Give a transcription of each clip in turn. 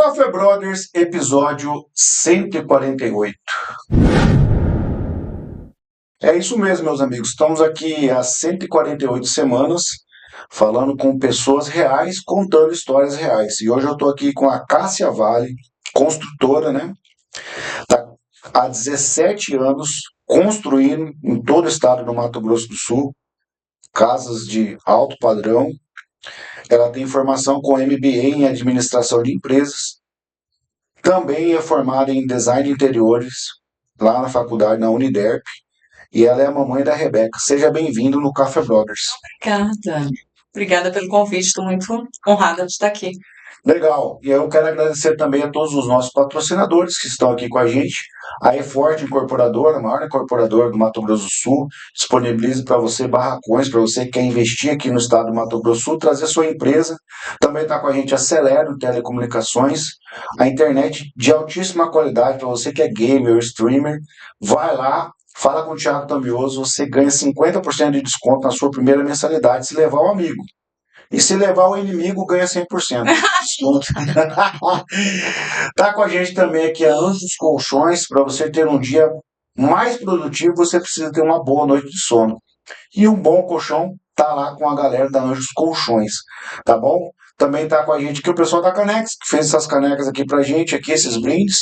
Coffee Brothers, episódio 148. É isso mesmo, meus amigos. Estamos aqui há 148 semanas falando com pessoas reais, contando histórias reais. E hoje eu estou aqui com a Cássia Vale, construtora, né? Está há 17 anos construindo em todo o estado do Mato Grosso do Sul casas de alto padrão. Ela tem formação com MBA em administração de empresas. Também é formada em design de interiores, lá na faculdade, na Uniderp, e ela é a mamãe da Rebeca. Seja bem-vindo no Café Brothers. Obrigada. Obrigada pelo convite, estou muito honrada de estar aqui. Legal, e eu quero agradecer também a todos os nossos patrocinadores que estão aqui com a gente. A E-Forte Incorporadora, a maior incorporadora do Mato Grosso do Sul, disponibiliza para você barracões, para você que quer investir aqui no estado do Mato Grosso do Sul, trazer sua empresa. Também está com a gente a Celero Telecomunicações, a internet de altíssima qualidade para você que é gamer ou streamer. Vai lá, fala com o Thiago Tamioso, você ganha 50% de desconto na sua primeira mensalidade se levar um amigo. E se levar o inimigo, ganha 100%. Tá com a gente também aqui a Anjos Colchões. Para você ter um dia mais produtivo, você precisa ter uma boa noite de sono. E um bom colchão tá lá com a galera da Anjos Colchões, tá bom? Também tá com a gente aqui o pessoal da Canex, que fez essas canecas aqui pra gente, aqui esses brindes.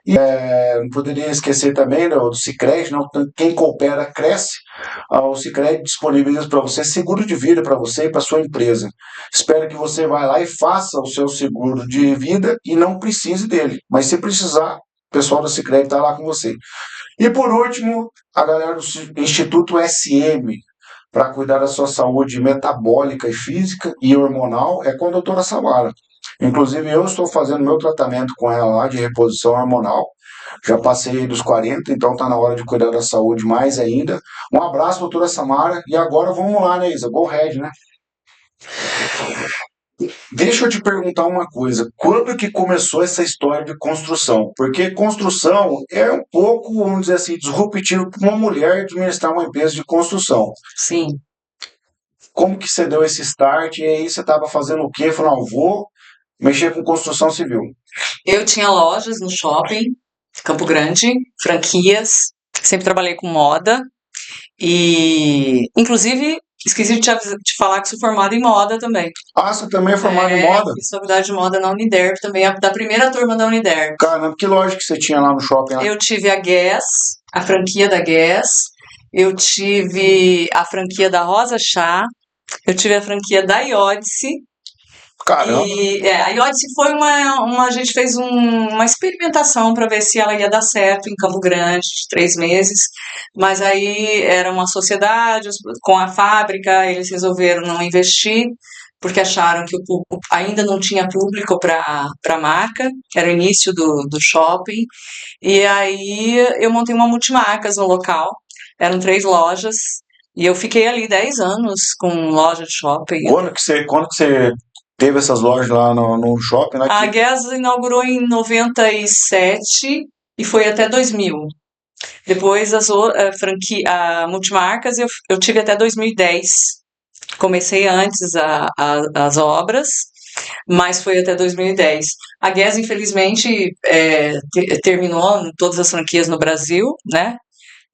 E não poderia esquecer também do Sicredi, não, quem coopera cresce. O Sicredi disponibiliza para você seguro de vida para você e para sua empresa. Espero que você vá lá e faça o seu seguro de vida e não precise dele. Mas se precisar, o pessoal do Sicredi está lá com você. E por último, a galera do Instituto SM, para cuidar da sua saúde metabólica e física e hormonal, é com a doutora Samara. Inclusive, eu estou fazendo meu tratamento com ela lá de reposição hormonal. Já passei dos 40, então está na hora de cuidar da saúde mais ainda. Um abraço, doutora Samara. E agora vamos lá, né, Isa? Go ahead, né? Deixa eu te perguntar uma coisa. Quando que começou essa história de construção? Porque construção é um pouco, vamos dizer assim, disruptivo para uma mulher administrar uma empresa de construção. Sim. Como que você deu esse start? E aí você estava fazendo o quê? Falou, não, vou mexer com construção civil. Eu tinha lojas no shopping, Campo Grande, franquias, sempre trabalhei com moda e, inclusive, esqueci de te falar que sou formada em moda também. Ah, você também é formado em moda? Fiz faculdade de moda na Uniderp também, da primeira turma da Uniderp. Caramba, que loja que você tinha lá no shopping? Lá? Eu tive a Guess, a franquia da Guess, eu tive a franquia da Rosa Chá, eu tive a franquia da Iodice. Caramba. E a Iodice foi a gente fez uma experimentação para ver se ela ia dar certo em Campo Grande, de 3 meses, mas aí era uma sociedade com a fábrica, eles resolveram não investir, porque acharam que o público ainda não tinha público para a marca, era o início do shopping, e aí eu montei uma multimarcas no local, eram 3 lojas, e eu fiquei ali 10 anos com loja de shopping. Quando que você teve essas lojas lá no shopping? A Guess inaugurou em 97 e foi até 2000. Depois a multimarcas eu tive até 2010. Comecei antes as obras, mas foi até 2010. A Guess, infelizmente, terminou todas as franquias no Brasil, né?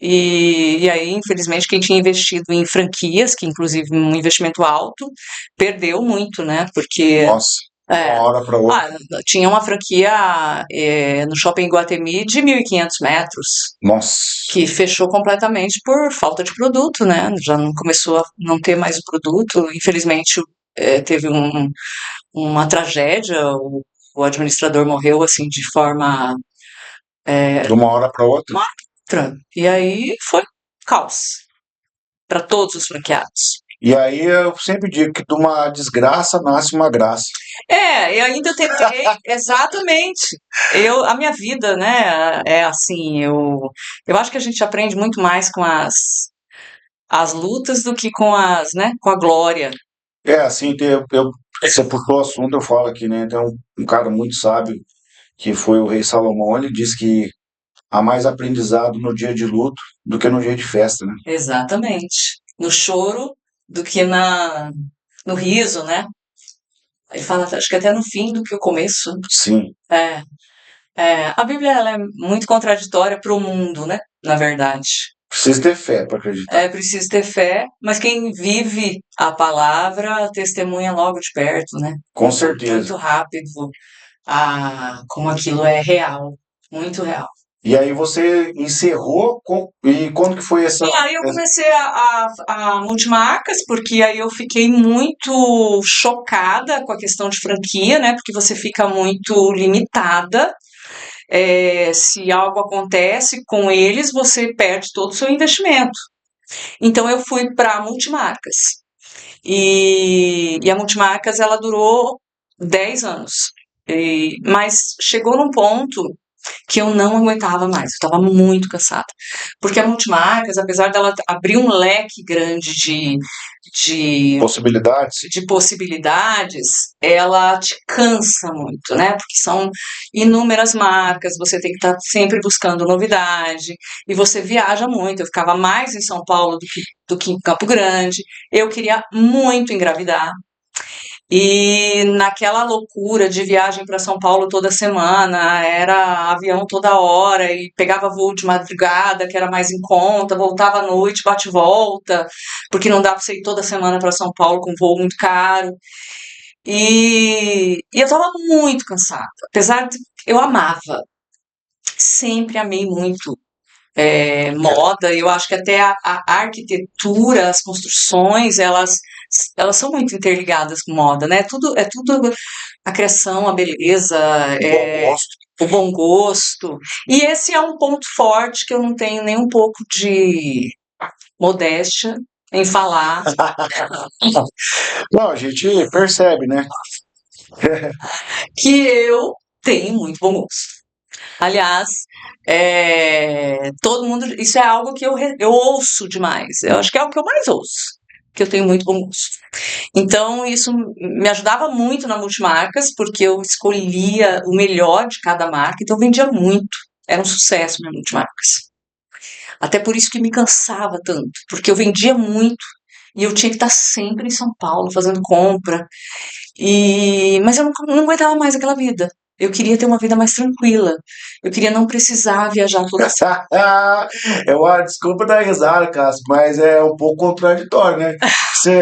E aí, infelizmente, quem tinha investido em franquias, que inclusive um investimento alto, perdeu muito, né? Porque Nossa, uma hora para outra. tinha uma franquia no Shopping Iguatemi de 1.500 metros, Nossa. que fechou completamente por falta de produto, né? Já não começou a não ter mais o produto. Infelizmente, teve uma tragédia, o administrador morreu assim de forma De uma hora para outra. E aí foi caos para todos os franqueados. E aí eu sempre digo que de uma desgraça nasce uma graça. Eu ainda tentei, exatamente. A minha vida, né, é assim, eu acho que a gente aprende muito mais com as lutas do que com a glória. Assim, você puxou o assunto, eu falo aqui, né? Tem um cara muito sábio, que foi o rei Salomão, ele diz que há mais aprendizado no dia de luto do que no dia de festa, né? Exatamente. No choro do que no riso, né? Ele fala, acho que até no fim do que o começo. Sim. É, a Bíblia ela é muito contraditória para o mundo, né? Na verdade. Precisa ter fé para acreditar. É preciso ter fé, mas quem vive a palavra testemunha logo de perto, né? Com certeza. Muito rápido, como aquilo é real, muito real. E aí você encerrou e quando que foi essa? E aí eu comecei a multimarcas, porque aí eu fiquei muito chocada com a questão de franquia, né? Porque você fica muito limitada. Se algo acontece com eles, você perde todo o seu investimento. Então eu fui para multimarcas. E a multimarcas ela durou 10 anos. Mas chegou num ponto que eu não aguentava mais, eu estava muito cansada. Porque a multimarcas, apesar dela abrir um leque grande de Possibilidades? de possibilidades, ela te cansa muito, né? Porque são inúmeras marcas, você tem que estar sempre buscando novidade, e você viaja muito. Eu ficava mais em São Paulo do que em Campo Grande. Eu queria muito engravidar. E naquela loucura de viagem para São Paulo toda semana, era avião toda hora e pegava voo de madrugada, que era mais em conta, voltava à noite, bate e volta, porque não dá para você ir toda semana para São Paulo com voo muito caro. E eu estava muito cansada, apesar de eu amava, sempre amei muito moda. Eu acho que até a arquitetura, as construções, elas são muito interligadas com moda, né? É tudo a criação, a beleza, Bom gosto. o bom gosto. E esse é um ponto forte que eu não tenho nem um pouco de modéstia em falar, Não, a gente percebe, né? que eu tenho muito bom gosto. Aliás, todo mundo. Isso é algo que eu ouço demais. Eu acho que é o que eu mais ouço, que eu tenho muito bom gosto. Então, isso me ajudava muito na multimarcas, porque eu escolhia o melhor de cada marca, então eu vendia muito. Era um sucesso minha multimarcas. Até por isso que me cansava tanto, porque eu vendia muito e eu tinha que estar sempre em São Paulo fazendo compra. Mas eu não aguentava mais aquela vida. Eu queria ter uma vida mais tranquila. Eu queria não precisar viajar toda semana. Desculpa dar risada, Cássio, mas é um pouco contraditório, né? Você...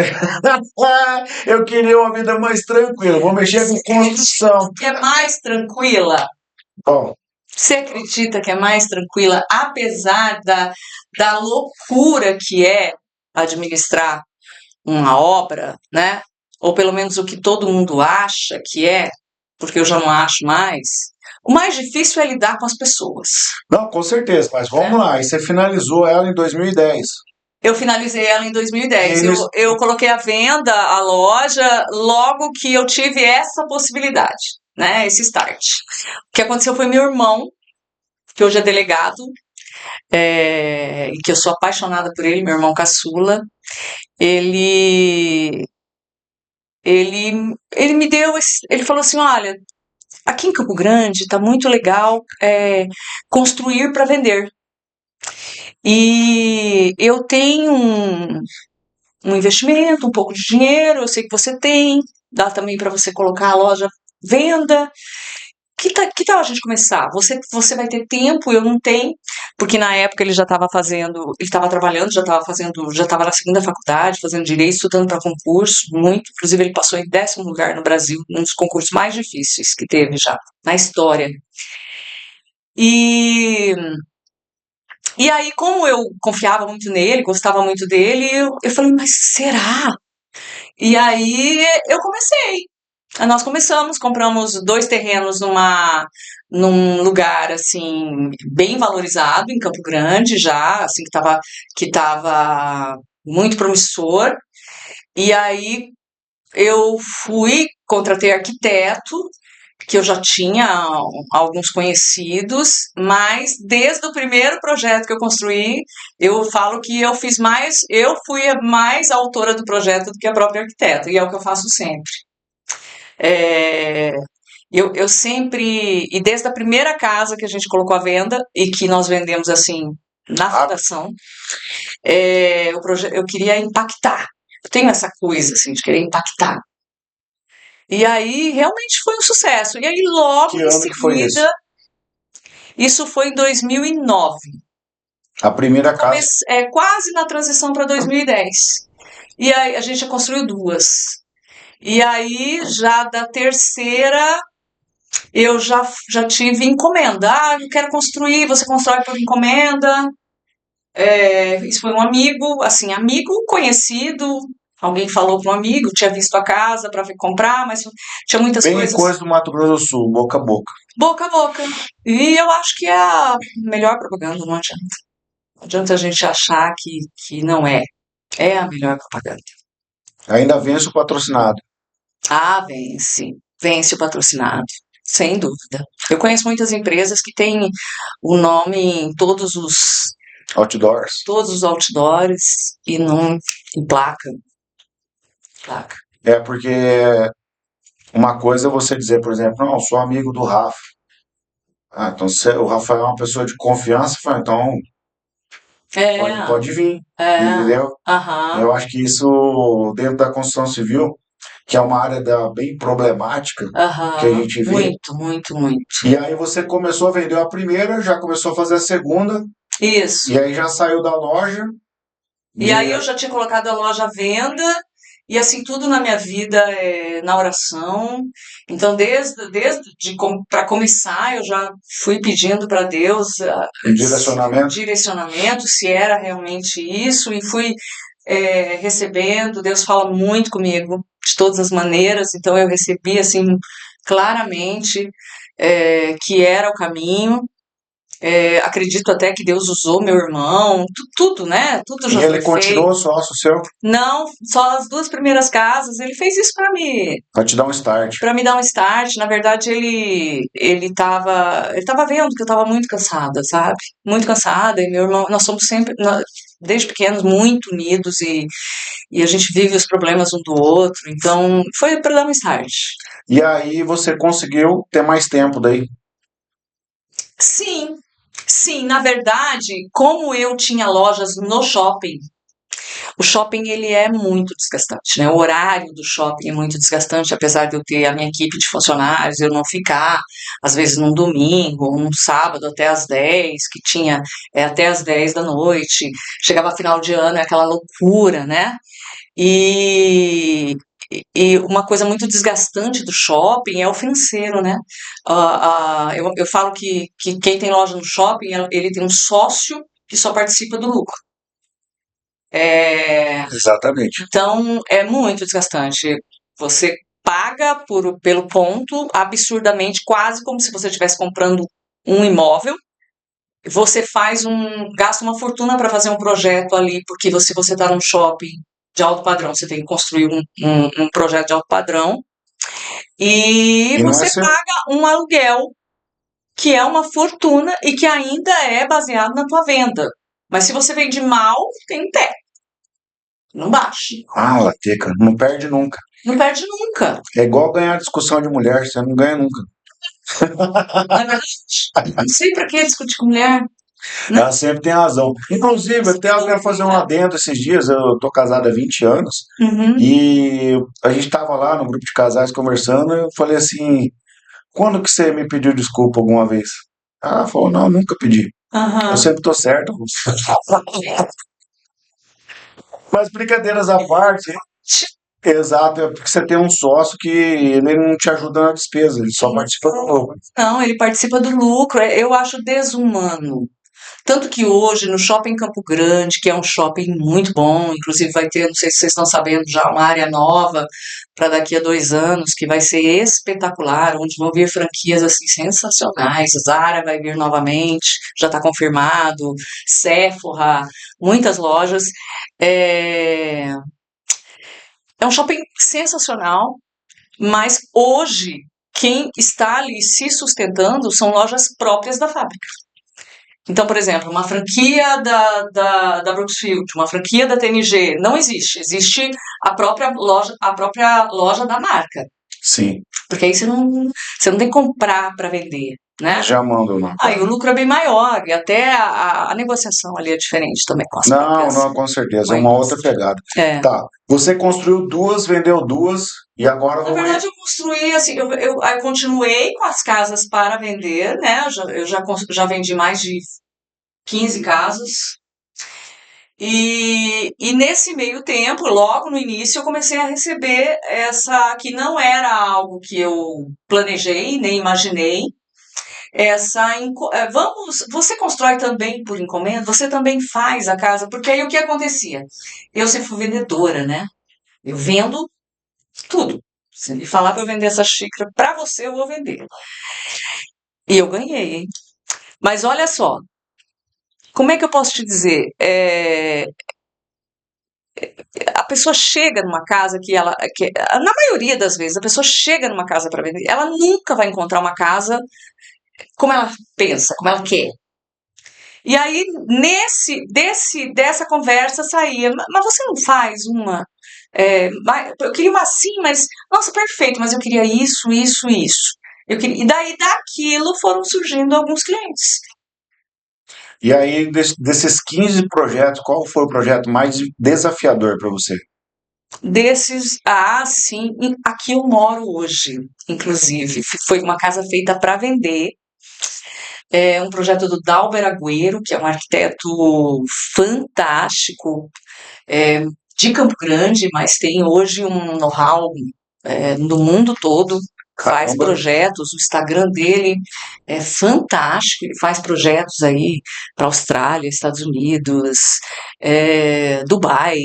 Eu queria uma vida mais tranquila, vou mexer com construção. Que é mais tranquila. Bom, Você acredita que é mais tranquila, apesar da loucura que é administrar uma obra, né? Ou pelo menos o que todo mundo acha que é, porque eu já não acho mais. O mais difícil é lidar com as pessoas. não, com certeza, mas vamos lá. E você finalizou ela em 2010. Eu finalizei ela em 2010. E no- Eu coloquei à venda a loja logo que eu tive essa possibilidade, né? Esse start. O que aconteceu foi meu irmão, que hoje é delegado, e que eu sou apaixonada por ele, meu irmão caçula. Ele, ele me deu ele falou assim, olha, aqui em Campo Grande está muito legal construir para vender. E eu tenho um investimento, um pouco de dinheiro, eu sei que você tem, dá também para você colocar a loja à venda. Que tal a gente começar? Você vai ter tempo, eu não tenho, porque na época ele já estava fazendo, ele estava trabalhando, já estava na segunda faculdade, fazendo direito, estudando para concurso, muito. Inclusive ele passou em 10º lugar no Brasil, um dos concursos mais difíceis que teve já na história. E E aí, como eu confiava muito nele, gostava muito dele, eu falei, mas será? E aí eu comecei. Nós começamos, compramos 2 terrenos num lugar assim bem valorizado em Campo Grande já, assim que estava muito promissor. E aí eu contratei arquiteto, que eu já tinha alguns conhecidos, mas desde o primeiro projeto que eu construí, eu falo que eu fui a mais autora do projeto do que a própria arquiteta, e é o que eu faço sempre. É, eu sempre, e desde a primeira casa que a gente colocou à venda, e que nós vendemos assim, na fundação, eu queria impactar. Eu tenho essa coisa assim, de querer impactar. E aí realmente foi um sucesso. E aí logo Que em ano que foi isso? seguida, isso foi em 2009. A primeira casa. Quase na transição para 2010. E aí a gente já construiu duas. E aí já da terceira eu já tive encomenda. Ah, eu quero construir, você constrói por encomenda. Isso foi um amigo, assim, amigo conhecido. Alguém falou para um amigo, tinha visto a casa para comprar, mas tinha muitas Bem coisas coisa do Mato Grosso do Sul, boca a boca. boca a boca. E eu acho que é a melhor propaganda, não adianta. Não adianta a gente achar que não é. É a melhor propaganda. Ainda vence o patrocinado. Ah, vence. Vence o patrocinado. Sem dúvida. Eu conheço muitas empresas que têm o nome em Outdoors. todos os outdoors e não em placa. Placa. É porque uma coisa é você dizer, por exemplo, não, eu sou amigo do Rafa. Ah, então o Rafael é uma pessoa de confiança, então É, pode vir, é, entendeu? aham, Eu acho que isso dentro da construção civil, que é uma área bem problemática que a aham. gente vê. Muito, muito, muito. E aí você começou a vender a primeira, já começou a fazer a segunda, Isso. e aí já saiu da loja. E E aí eu já tinha colocado a loja à venda, e assim, tudo na minha vida é na oração. Então, para começar, eu já fui pedindo para Deus um direcionamento. direcionamento, se era realmente isso, e fui recebendo. Deus fala muito comigo, de todas as maneiras, então eu recebi assim claramente que era o caminho. Acredito até que Deus usou meu irmão, tudo, né? Tudo E já ele foi feito. continuou sócio seu Não, só as duas primeiras casas. Ele fez isso para te dar um start. para me dar um start. Na verdade, ele tava vendo que eu estava muito cansada, sabe? Muito cansada. E meu irmão, nós somos sempre, desde pequenos, muito unidos e a gente vive os problemas um do outro. Então, foi para dar um start. E aí você conseguiu ter mais tempo daí. Sim, sim. Na verdade, como eu tinha lojas no shopping, o shopping ele é muito desgastante, né? O horário do shopping é muito desgastante, apesar de eu ter a minha equipe de funcionários, eu não ficar, às vezes num domingo ou num sábado até às 10, que tinha até às 10 da noite, chegava final de ano, é aquela loucura, né? E, e uma coisa muito desgastante do shopping é o financeiro, né? Eu falo que quem tem loja no shopping, ele tem um sócio que só participa do lucro. Exatamente. Então, é muito desgastante. Você paga pelo ponto absurdamente, quase como se você estivesse comprando um imóvel. Você gasta uma fortuna para fazer um projeto ali, porque se você está num shopping de alto padrão, você tem que construir um projeto de alto padrão. E E não é você seu. paga um aluguel, que é uma fortuna e que ainda é baseado na tua venda. Mas se você vende mal, tem pé. Não baixa. Ah, lateca, não perde nunca. Não perde nunca. É igual ganhar discussão de mulher, você não ganha nunca. Não é verdade? Não sei pra que discutir com mulher. Né? Ela sempre tem razão. Inclusive, até eu quero fazer um adendo esses dias, eu tô casado há 20 anos, Uhum. e a gente tava lá no grupo de casais conversando, eu falei assim, quando que você me pediu desculpa alguma vez? Ela falou, não, nunca pedi. Eu Aham. sempre tô certo. Mas brincadeiras à parte, exato, é porque você tem um sócio que ele não te ajuda na despesa, ele só participa do lucro. Não, ele participa do lucro. Eu acho desumano. Tanto que hoje, no Shopping Campo Grande, que é um shopping muito bom, inclusive vai ter, não sei se vocês estão sabendo, já uma área nova para daqui a 2 anos, que vai ser espetacular, onde vão vir franquias assim sensacionais. Zara vai vir novamente, já está confirmado, Sephora, muitas lojas. É, é um shopping sensacional, mas hoje quem está ali se sustentando são lojas próprias da fábrica. Então, por exemplo, uma franquia da Brooksfield, uma franquia da TNG, não existe. Existe a própria loja da marca. Sim, Porque aí você não tem que comprar para vender, né? já mando não. Aí o lucro é bem maior e até a negociação ali é diferente também com as Não, próprias não, com certeza, com é a uma outra indústria. pegada. É. Tá, você construiu duas, vendeu duas, e agora Na vamos... verdade, eu construí assim, eu continuei com as casas para vender, né? Já vendi mais de 15 casas. E nesse meio tempo, logo no início, eu comecei a receber essa, que não era algo que eu planejei, nem imaginei, você constrói também por encomenda? Você também faz a casa? Porque aí o que acontecia? Eu sempre fui vendedora, né? Eu vendo tudo. Se me falar para eu vender essa xícara para você, eu vou vender. E eu ganhei, hein? Mas olha só, como é que eu posso te dizer? A pessoa chega numa casa na maioria das vezes, a pessoa chega numa casa para vender, ela nunca vai encontrar uma casa como ela pensa, como ela quer. E aí, dessa conversa saía, mas você não faz uma. Eu queria uma assim, mas. Nossa, perfeito, mas eu queria isso, isso, isso. E daí daquilo foram surgindo alguns clientes. E aí, desses 15 projetos, qual foi o projeto mais desafiador para você? Sim, aqui eu moro hoje, inclusive. Foi uma casa feita para vender. É um projeto do Dalber Agüero, que é um arquiteto fantástico, é, de Campo Grande, mas tem hoje um know-how no mundo todo, faz Caramba, projetos, o Instagram dele é fantástico, ele faz projetos aí para Austrália, Estados Unidos, Dubai,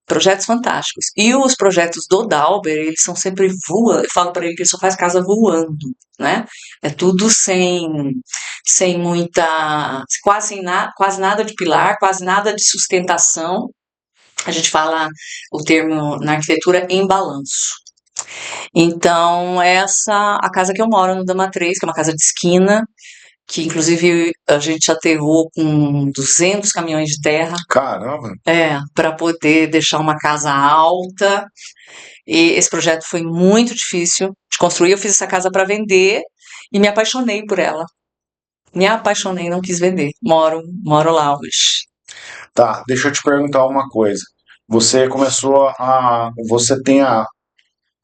projetos fantásticos. E os projetos do Dalber, eles são sempre voando, eu falo para ele que ele só faz casa voando, né? É tudo sem muita, quase nada de pilar, quase nada de sustentação. A gente fala o termo na arquitetura em balanço. Então, a casa que eu moro no Dama 3, que é uma casa de esquina, que inclusive a gente aterrou com 200 caminhões de terra, caramba. para poder deixar uma casa alta. E esse projeto foi muito difícil de construir. Eu fiz essa casa para vender e me apaixonei por ela. Me apaixonei, não quis vender. Moro lá hoje. Tá, deixa eu te perguntar uma coisa. Você começou a. Você tem a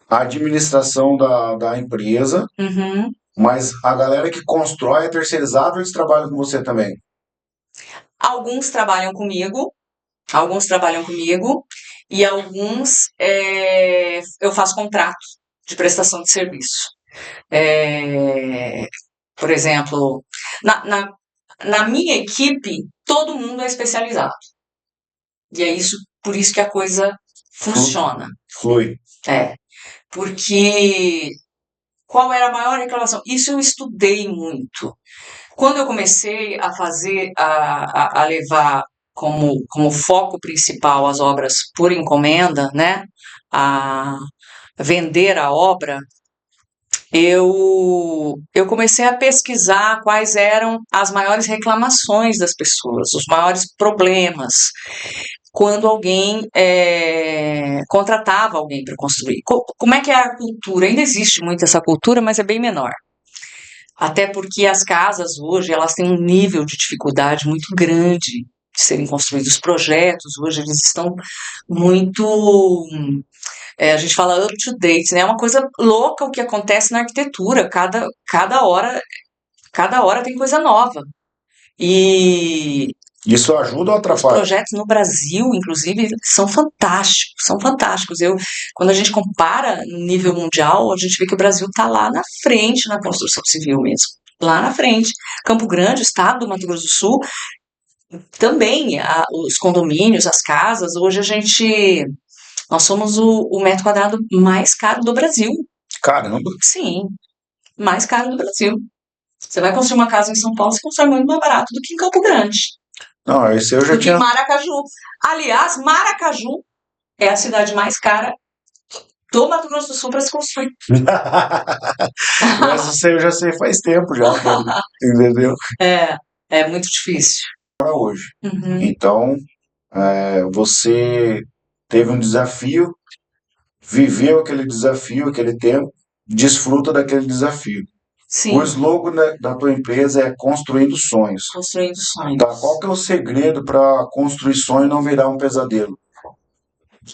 administração da empresa, Uhum. mas a galera que constrói é terceirizada ou eles trabalham com você também? Alguns trabalham comigo, alguns trabalham comigo e alguns eu faço contrato de prestação de serviço. É, por exemplo, na, na, na minha equipe, todo mundo é especializado. E é por isso que a coisa funciona. Flui. É, porque qual era a maior reclamação? Isso eu estudei muito. Quando eu comecei a fazer, a levar como foco principal as obras por encomenda, né? A vender a obra, eu comecei a pesquisar quais eram as maiores reclamações das pessoas, os maiores problemas, quando alguém contratava alguém para construir. Como é que é a cultura? Ainda existe muito essa cultura, mas é bem menor. Até porque as casas hoje, elas têm um nível de dificuldade muito grande de serem construídos. Os projetos hoje, eles estão muito, a gente fala up to date, né? É uma coisa louca o que acontece na arquitetura. Cada hora tem coisa nova. E Isso ajuda ou os atrapalha? projetos no Brasil, inclusive, são fantásticos, são fantásticos. Quando a gente compara no nível mundial, a gente vê que o Brasil está lá na frente na construção civil mesmo. Lá na frente. Campo Grande, o estado do Mato Grosso do Sul, também os condomínios, as casas, hoje nós somos o metro quadrado mais caro do Brasil. Caramba. Sim, mais caro do Brasil. Você vai construir uma casa em São Paulo, você constrói muito mais barato do que em Campo Grande, Não, esse eu já do que em tinha. Maracaju. Aliás, Maracaju é a cidade mais cara do Mato Grosso do Sul para se construir. Mas isso aí eu já sei faz tempo já, cara. Entendeu? É, é muito difícil. Para hoje. Uhum. Então, você teve um desafio, viveu aquele desafio, aquele tempo, desfruta daquele desafio. O Sim, slogan da tua empresa é construindo sonhos. construindo Tá? sonhos. Qual que é o segredo para construir sonho e não virar um pesadelo?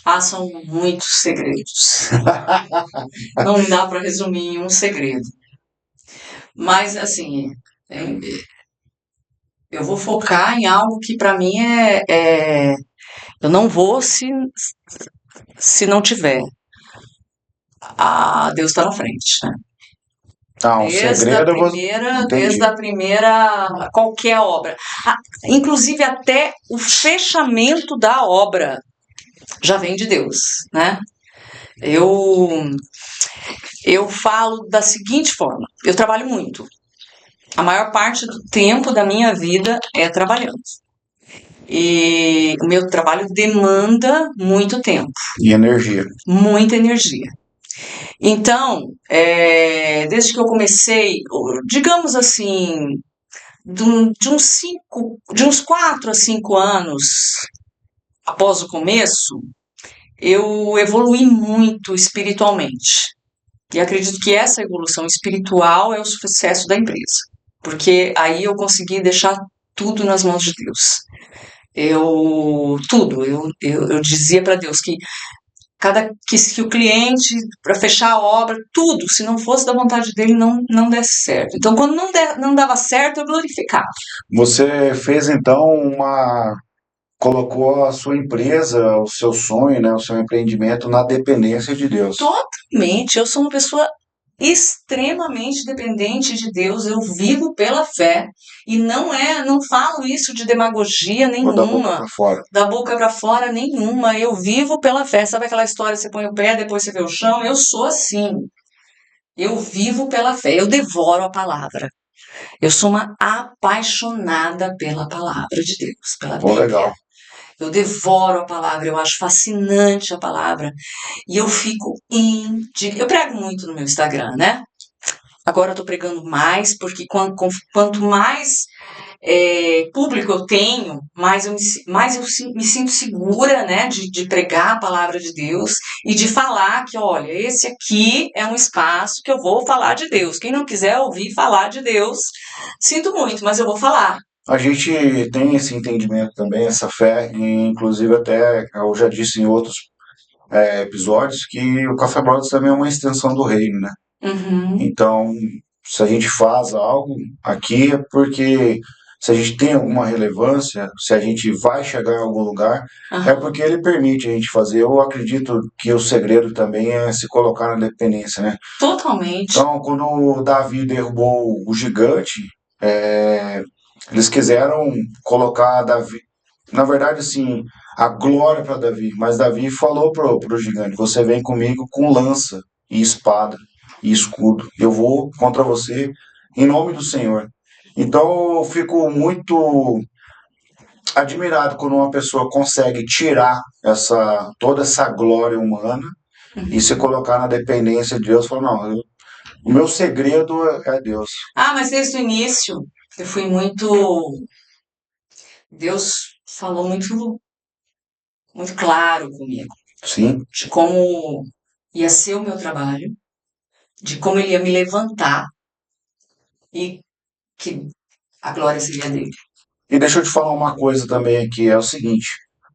Ah, são muitos segredos. Não dá para resumir em um segredo. Mas, assim, é, eu vou focar em algo que para mim eu não vou se não tiver. Deus está na frente, né? Ah, um segredo eu vou... Desde Entendi. a primeira, qualquer obra. Inclusive até o fechamento da obra já vem de Deus, né? Eu, eu falo da seguinte forma: eu trabalho muito. A maior parte do tempo da minha vida é trabalhando. E o meu trabalho demanda muito tempo, E energia. muita energia. Então, desde que eu comecei, digamos assim, de uns 4 a 5 anos após o começo, eu evolui muito espiritualmente. E acredito que essa evolução espiritual é o sucesso da empresa. Porque aí eu consegui deixar tudo nas mãos de Deus. Eu dizia para Deus que que o cliente, para fechar a obra, tudo, se não fosse da vontade dele, não desse certo. Então, quando não dava certo, eu glorificava. Você fez então uma... colocou a sua empresa, o seu sonho, né, o seu empreendimento na dependência de Deus. Totalmente. Eu sou uma pessoa extremamente dependente de Deus. Eu vivo pela fé e não falo isso de demagogia Ou da boca nenhuma, para fora. da boca para fora nenhuma. Eu vivo pela fé. Sabe aquela história, você põe o pé, depois você vê o chão? Eu sou assim. Eu vivo pela fé. Eu devoro a palavra. Eu sou uma apaixonada pela palavra de Deus, pela Pô, Bíblia. legal. Eu devoro a palavra, eu acho fascinante a palavra. E eu fico indignada. Eu prego muito no meu Instagram, né? Agora eu tô pregando mais, porque quanto mais público eu tenho, mais me sinto segura, né, de pregar a palavra de Deus e de falar que, olha, esse aqui é um espaço que eu vou falar de Deus. Quem não quiser ouvir falar de Deus, sinto muito, mas eu vou falar. A gente tem esse entendimento também, essa fé, e inclusive até eu já disse em outros episódios que o Café Brothers também é uma extensão do reino, né? Uhum, Então, se a gente faz algo aqui é porque se a gente tem alguma relevância, se a gente vai chegar em algum lugar, é aham, porque ele permite a gente fazer. Eu acredito que o segredo também é se colocar na dependência, né? totalmente. Então, quando o Davi derrubou o gigante, é, eles quiseram colocar Davi, na verdade, assim, a glória para Davi, mas Davi falou pro gigante: Você vem comigo com lança e espada e escudo. Eu vou contra você em nome do Senhor. Então, eu fico muito admirado quando uma pessoa consegue tirar toda essa glória humana e se Uhum. colocar na dependência de Deus. Falar, não, o meu segredo é Deus. Mas desde o início eu fui muito. Deus falou muito claro comigo Sim. de como ia ser o meu trabalho, de como ele ia me levantar e que a glória seria dele. E deixa eu te falar uma coisa também aqui, é o seguinte,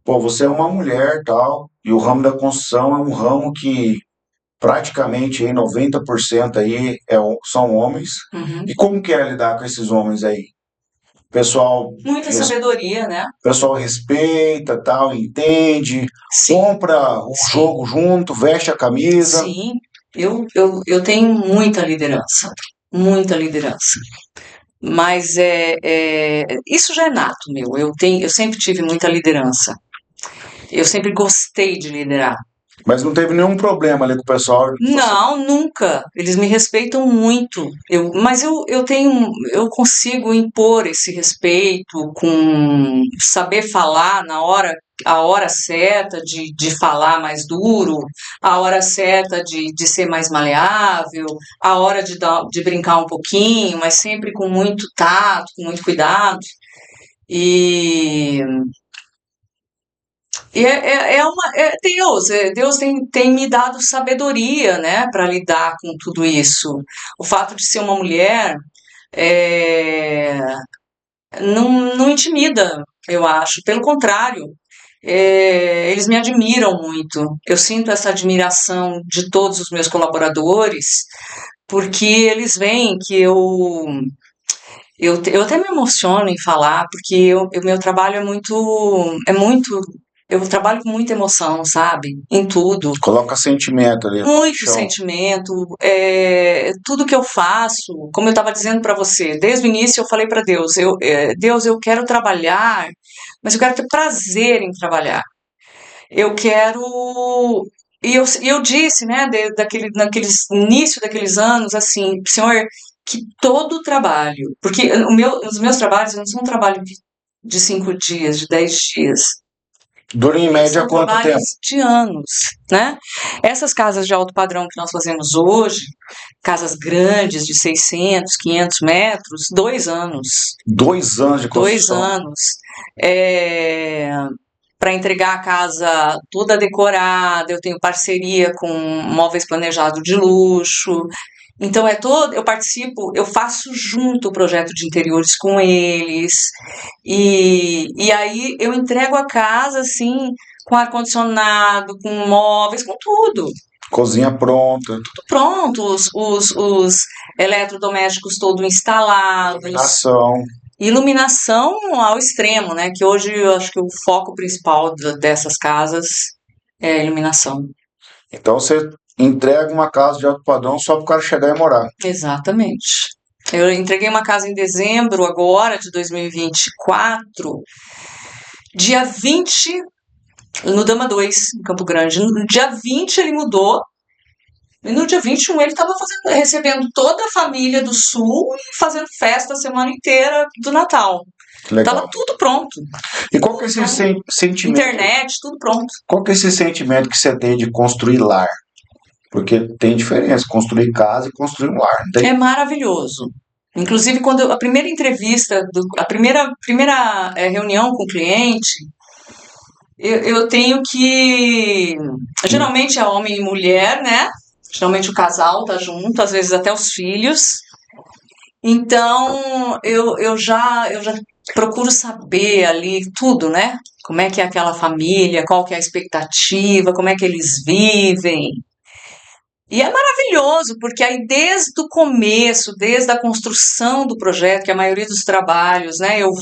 pô, você é uma mulher, tal, e o ramo da construção é um ramo que praticamente aí 90% aí são homens. Uhum. E como que é lidar com esses homens aí? O pessoal, Muita sabedoria, né? pessoal respeita, tal, entende, Sim, compra o sim, jogo junto, veste a camisa. sim. Eu tenho muita liderança, muita liderança. Mas isso já é nato meu. Eu sempre tive muita liderança. Eu sempre gostei de liderar. Mas não teve nenhum problema ali com o pessoal. Você... Não, nunca. Eles me respeitam muito. Mas eu consigo impor esse respeito com saber falar a hora certa de falar mais duro, a hora certa de ser mais maleável, a hora de brincar um pouquinho, mas sempre com muito tato, com muito cuidado. E Deus tem me dado sabedoria, né, para lidar com tudo isso. O fato de ser uma mulher é, não intimida, eu acho. Pelo contrário, eles me admiram muito. Eu sinto essa admiração de todos os meus colaboradores, porque eles veem que eu até me emociono em falar, porque o meu trabalho eu trabalho com muita emoção, sabe? Em tudo. Coloca sentimento ali, Muito paixão. sentimento, tudo que eu faço, como eu estava dizendo para você, desde o início eu falei para Deus, Deus, eu quero trabalhar, mas eu quero ter prazer em trabalhar. Eu quero. E eu disse, né, naqueles início daqueles anos, assim, Senhor, que todo o trabalho, porque os meus trabalhos não são trabalho de 5 dias, de 10 dias, Dura em eles média são quanto tempo? trabalhos de anos, né? Essas casas de alto padrão que nós fazemos hoje, casas grandes de 600, 500 metros, 2 anos. 2 anos de 2 construção. anos. Para entregar a casa toda decorada, eu tenho parceria com móveis planejados de luxo. Então eu participo, eu faço junto o projeto de interiores com eles. E aí eu entrego a casa assim, com ar-condicionado, com móveis, com tudo. Cozinha pronta. Tudo pronto, os eletrodomésticos todos instalados. Iluminação. Iluminação ao extremo, né? Que hoje eu acho que o foco principal dessas casas é a iluminação. Então você entrega uma casa de alto padrão só para o cara chegar e morar. Exatamente. Eu entreguei uma casa em dezembro agora, de 2024, dia 20, no Dama 2, em Campo Grande. No dia 20 ele mudou, e no dia 21 ele estava recebendo toda a família do Sul e fazendo festa a semana inteira do Natal. Que legal. Tava tudo pronto. E qual que é esse sentimento? Internet, tudo pronto. Qual que é esse sentimento que você tem de construir lar? Porque tem diferença, construir casa e construir um lar. Não tem? É maravilhoso. Inclusive, quando a primeira entrevista, a primeira reunião com o cliente, eu tenho que. Geralmente é homem e mulher, né? Geralmente o casal tá junto, às vezes até os filhos. Então, eu já procuro saber ali tudo, né? Como é que é aquela família, qual que é a expectativa, como é que eles vivem. E é maravilhoso, porque aí desde o começo, desde a construção do projeto, que a maioria dos trabalhos, né, eu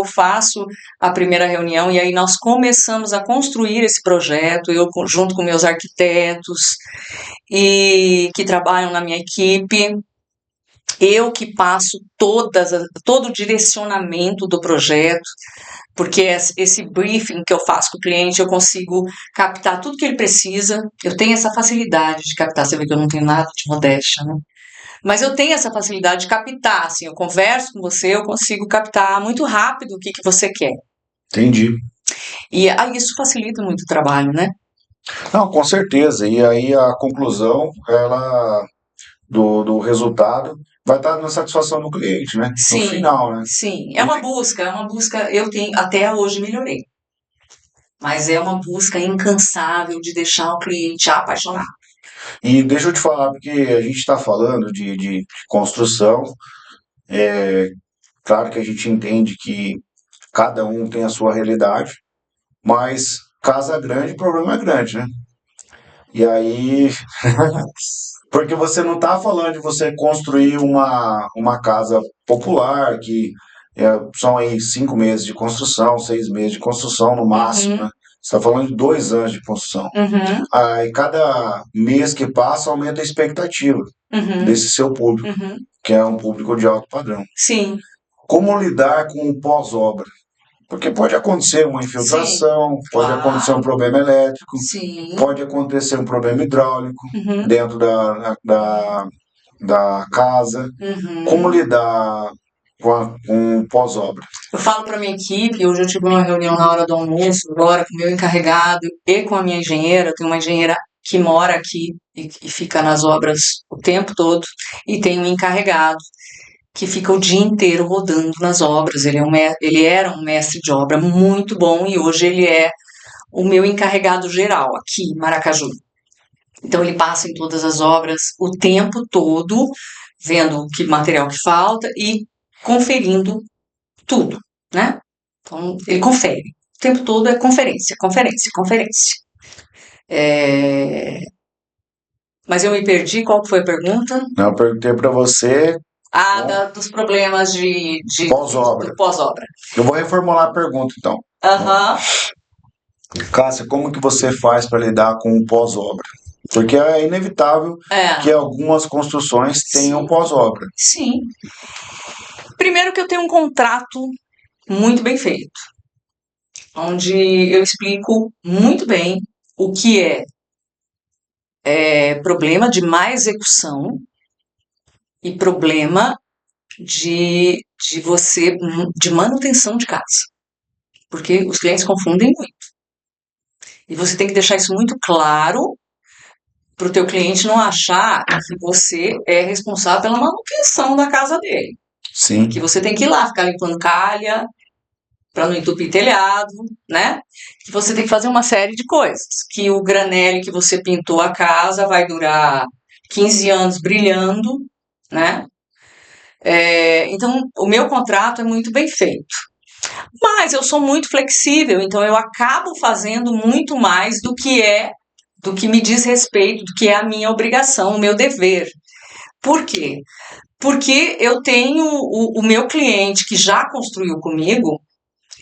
faço a primeira reunião e aí nós começamos a construir esse projeto, eu junto com meus arquitetos e que trabalham na minha equipe. Eu que passo todo o direcionamento do projeto, porque esse briefing que eu faço com o cliente, eu consigo captar tudo que ele precisa. Eu tenho essa facilidade de captar. Você vê que eu não tenho nada de modéstia, né? Mas eu tenho essa facilidade de captar, assim, eu converso com você, eu consigo captar muito rápido o que você quer. Entendi. E aí isso facilita muito o trabalho, né? Não, com certeza. E aí a conclusão, do resultado vai estar na satisfação do cliente, né? Sim, no final, né? Sim, é uma busca, eu tenho, até hoje melhorei. Mas é uma busca incansável de deixar o cliente apaixonado. E deixa eu te falar, porque a gente está falando de construção, claro que a gente entende que cada um tem a sua realidade, mas casa grande, problema é grande, né? E aí, porque você não está falando de você construir uma casa popular, que são aí 5 meses de construção, 6 meses de construção no máximo, né? Você está falando de 2 anos de construção. Aí cada mês que passa aumenta a expectativa desse seu público, que é um público de alto padrão. Sim. Como lidar com o pós-obra? Porque pode acontecer uma infiltração, pode acontecer um problema elétrico, pode acontecer um problema hidráulico dentro da casa. Como lidar com o pós-obra? Eu falo para minha equipe, hoje eu tive uma reunião na hora do almoço, agora com o meu encarregado e com a minha engenheira. Eu tenho uma engenheira que mora aqui e fica nas obras o tempo todo, e tem um encarregado que fica o dia inteiro rodando nas obras. Ele era um mestre de obra muito bom e hoje ele é o meu encarregado geral aqui em Maracaju. Então ele passa em todas as obras o tempo todo, vendo que material que falta e conferindo tudo, né? Então ele confere. O tempo todo é conferência, conferência, conferência. Mas eu me perdi, qual que foi a pergunta? Não, eu perguntei para você Dos problemas pós-obra. do pós-obra. Eu vou reformular a pergunta, então. Aham. Cássia, como que você faz para lidar com o pós-obra? Porque é inevitável que algumas construções tenham pós-obra. Sim. Primeiro que eu tenho um contrato muito bem feito, onde eu explico muito bem o que é problema de má execução e problema de manutenção de casa. Porque os clientes confundem muito. E você tem que deixar isso muito claro para o teu cliente não achar que você é responsável pela manutenção da casa dele. Sim. Que você tem que ir lá ficar limpando calha para não entupir telhado, né? Que você tem que fazer uma série de coisas. Que o granelli que você pintou a casa vai durar 15 anos brilhando, né? Então, o meu contrato é muito bem feito. Mas eu sou muito flexível, então eu acabo fazendo muito mais do que me diz respeito, do que é a minha obrigação, o meu dever. Por quê? Porque eu tenho o meu cliente que já construiu comigo,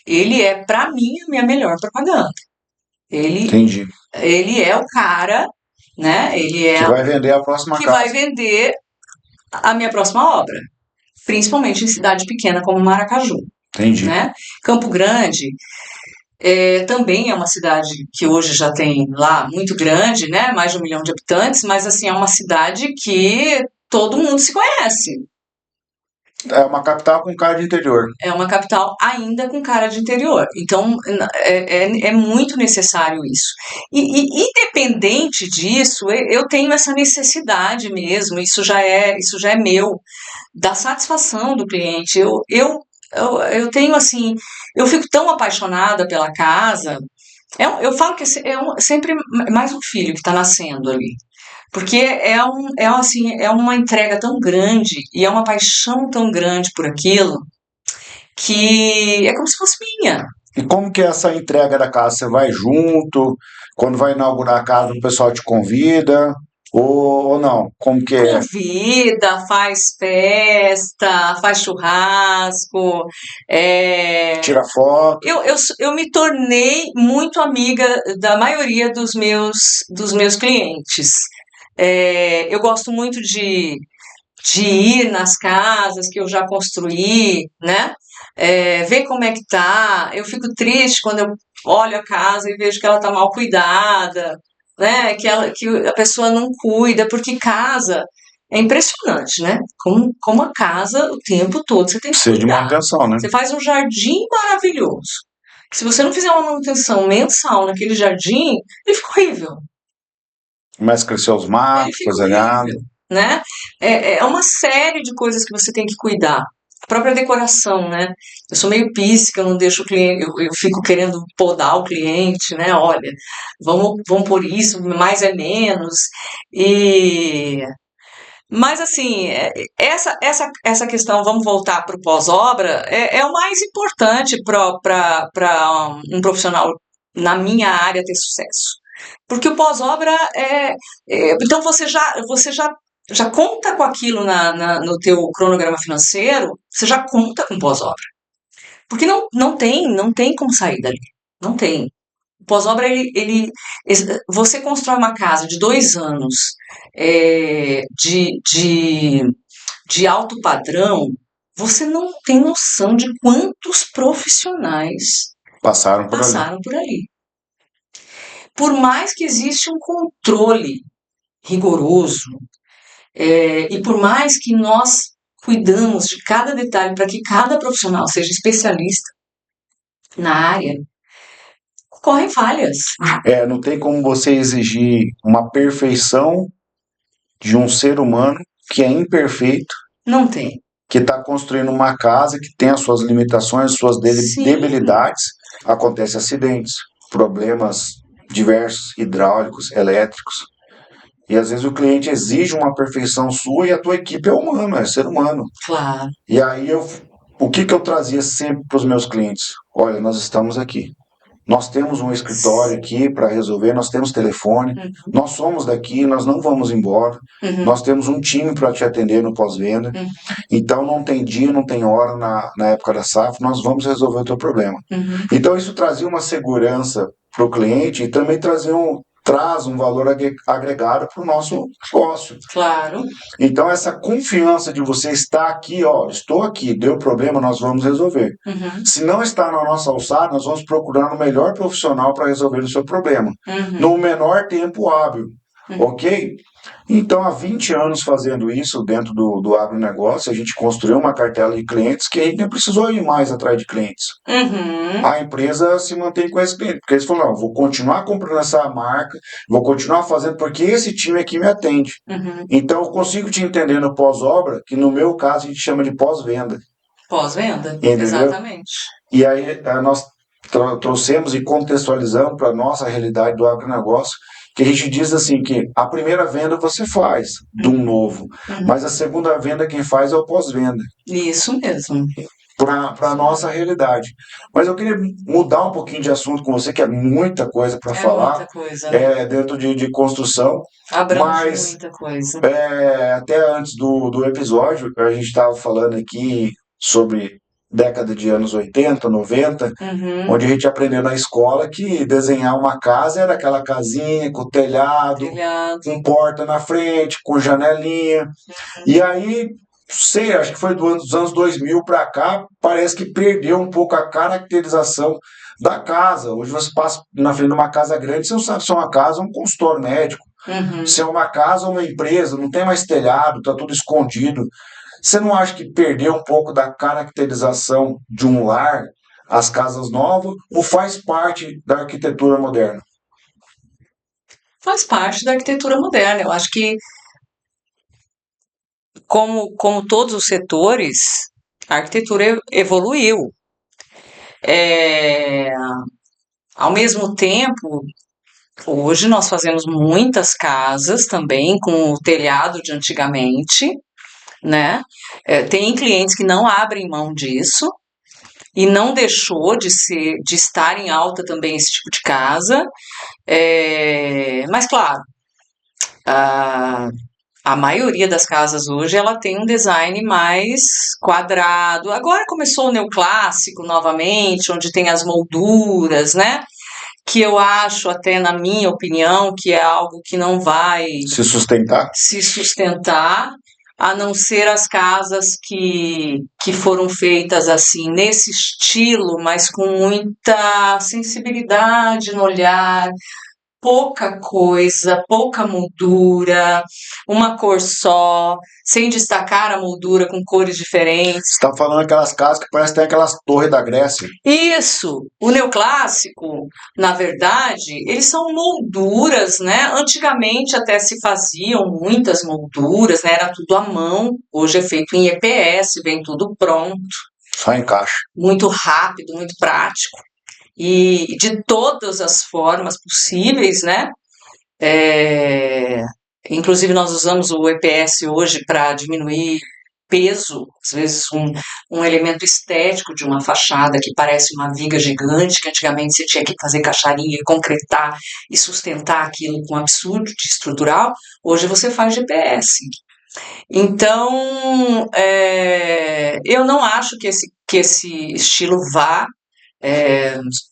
ele é, para mim, a minha melhor propaganda. Entendi. Ele é o cara, né? Ele é que vai vender a próxima que casa. vai vender a minha próxima obra, principalmente em cidade pequena como Maracaju. Entendi. Né? Campo Grande também é uma cidade que hoje já tem lá muito grande, né? Mais de 1 milhão de habitantes, mas assim é uma cidade que todo mundo se conhece. É uma capital com cara de interior. É uma capital ainda com cara de interior. Então, é muito necessário isso. E independente disso, eu tenho essa necessidade mesmo, isso já é meu, da satisfação do cliente. Eu tenho, assim, eu fico tão apaixonada pela casa. Eu falo que sempre mais um filho que está nascendo ali. Porque assim, é uma entrega tão grande e é uma paixão tão grande por aquilo que é como se fosse minha. E como que é essa entrega da casa? Você vai junto? Quando vai inaugurar a casa, o pessoal te convida? Ou não? Como que é? Convida, faz festa, faz churrasco. Tira foto? Eu me tornei muito amiga da maioria dos meus clientes. Eu gosto muito de ir nas casas que eu já construí, né? Ver como é que tá. Eu fico triste quando eu olho a casa e vejo que ela tá mal cuidada, né? Que a pessoa não cuida, porque casa é impressionante, né? Como a casa o tempo todo você tem que Precisa de cuidar. manutenção, né? Você faz um jardim maravilhoso. Se você não fizer uma manutenção mensal naquele jardim, ele fica horrível. Começa a crescer os Ele matos, fica coisa errada. horrível, né? É uma série de coisas que você tem que cuidar. A própria decoração, né? Eu sou meio píssica, eu não deixo o cliente, eu fico querendo podar o cliente, né? Olha, vamos por isso, mais é menos. Mas assim, essa questão, vamos voltar para o pós-obra, é o mais importante para um profissional na minha área ter sucesso. Porque o pós-obra então você já conta com aquilo no teu cronograma financeiro, você já conta com pós-obra. Porque não tem como sair dali. Não tem. O pós-obra, você constrói uma casa de 2 anos de alto padrão, você não tem noção de quantos profissionais Passaram por ali. Por mais que exista um controle rigoroso, e por mais que nós cuidamos de cada detalhe para que cada profissional seja especialista na área, ocorrem falhas. Não tem como você exigir uma perfeição de um ser humano que é imperfeito. Não tem. Que está construindo uma casa que tem as suas limitações, suas debilidades. Acontecem acidentes. problemas diversos, hidráulicos, elétricos. E às vezes o cliente exige uma perfeição sua e a tua equipe é humana, é ser humano. Claro. E aí o que eu trazia sempre para os meus clientes? Olha, nós estamos aqui. Nós temos um escritório aqui para resolver, nós temos telefone, nós somos daqui, nós não vamos embora, nós temos um time para te atender no pós-venda. Então não tem dia, não tem hora na época da safra, nós vamos resolver o teu problema. Então isso trazia uma segurança para o cliente e também traz um valor agregado para o nosso negócio. Claro. Então essa confiança de você estar aqui, ó, estou aqui, deu problema, nós vamos resolver. Se não está na nossa alçada, nós vamos procurar o melhor profissional para resolver o seu problema, no menor tempo hábil, ok? Então, há 20 anos fazendo isso dentro do agronegócio, a gente construiu uma cartela de clientes que a gente nem precisou ir mais atrás de clientes. A empresa se mantém com esse cliente, porque eles falaram, não, vou continuar comprando essa marca, vou continuar fazendo, porque esse time aqui me atende. Então, eu consigo te entender no pós-obra, que no meu caso a gente chama de pós-venda. Pós-venda, Entendeu? exatamente. E aí nós trouxemos e contextualizamos para a nossa realidade do agronegócio, que a gente diz assim que a primeira venda você faz de um novo, mas a segunda venda quem faz é o pós-venda. Isso mesmo. Para a nossa realidade. Mas eu queria mudar um pouquinho de assunto com você, que é muita coisa para falar. Muita coisa, né? Dentro de construção. Abrange Mas muita coisa. até antes do episódio, a gente estava falando aqui sobre década de anos 80, 90, onde a gente aprendeu na escola que desenhar uma casa era aquela casinha com telhado, com porta na frente, com janelinha. E aí, sei, acho que foi dos anos 2000 para cá, parece que perdeu um pouco a caracterização da casa. Hoje você passa na frente de uma casa grande, você não sabe se é uma casa ou um consultório médico. Se é uma casa ou uma empresa, não tem mais telhado, está tudo escondido. Você não acha que perdeu um pouco da caracterização de um lar, as casas novas, ou faz parte da arquitetura moderna? Faz parte da arquitetura moderna. Eu acho que, como todos os setores, a arquitetura evoluiu. Ao mesmo tempo, hoje nós fazemos muitas casas também com o telhado de antigamente, né? Tem clientes que não abrem mão disso e não deixou de estar em alta também esse tipo de casa. Mas claro, a maioria das casas hoje ela tem um design mais quadrado. Agora começou o neoclássico novamente, onde tem as molduras, né? Que eu acho, até na minha opinião, que é algo que não vai se sustentar, a não ser as casas que foram feitas assim, nesse estilo, mas com muita sensibilidade no olhar, pouca coisa, pouca moldura, uma cor só, sem destacar a moldura com cores diferentes. Você está falando aquelas casas que parecem ter aquelas torres da Grécia. Isso! O neoclássico, na verdade, eles são molduras, né? Antigamente até se faziam muitas molduras, né? Era tudo à mão, hoje é feito em EPS, vem tudo pronto. Só encaixa. Muito rápido, muito prático. E de todas as formas possíveis, né? Inclusive nós usamos o EPS hoje para diminuir peso, às vezes um elemento estético de uma fachada que parece uma viga gigante, que antigamente você tinha que fazer caixaria, concretar e sustentar aquilo com um absurdo de estrutural, hoje você faz de EPS. Então, eu não acho que esse estilo vá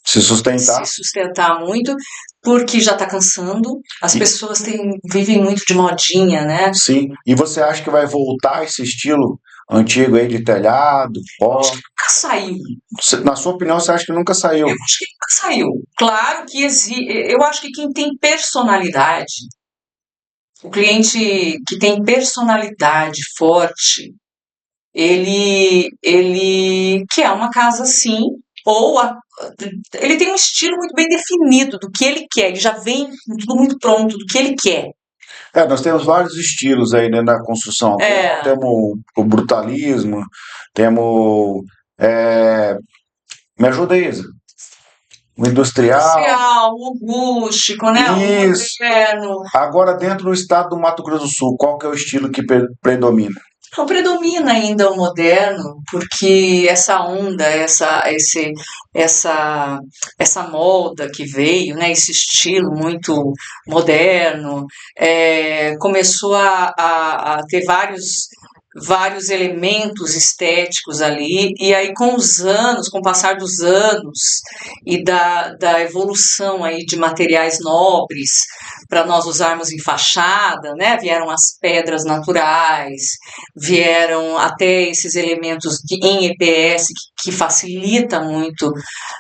se sustentar muito, porque já está cansando, as pessoas vivem muito de modinha, né? Sim, e você acha que vai voltar esse estilo antigo aí de telhado, pó? Acho que nunca saiu. Na sua opinião, você acha que nunca saiu? Eu acho que nunca saiu. Claro que eu acho que quem tem personalidade, o cliente que tem personalidade forte, ele quer uma casa assim, ou ele tem um estilo muito bem definido do que ele quer, ele já vem tudo muito pronto do que ele quer. Nós temos vários estilos aí dentro da construção. Temos o brutalismo, temos... me ajuda aí, Isa. O industrial. Industrial, o rústico, né? O Isso. moderno. Agora, dentro do estado do Mato Grosso do Sul, qual que é o estilo que predomina? Não predomina ainda o moderno, porque essa onda, essa, essa moda que veio, né, esse estilo muito moderno, começou a ter vários elementos estéticos ali, e aí com os anos, com o passar dos anos e da evolução aí de materiais nobres para nós usarmos em fachada, né, vieram as pedras naturais, vieram até esses elementos em EPS que facilita muito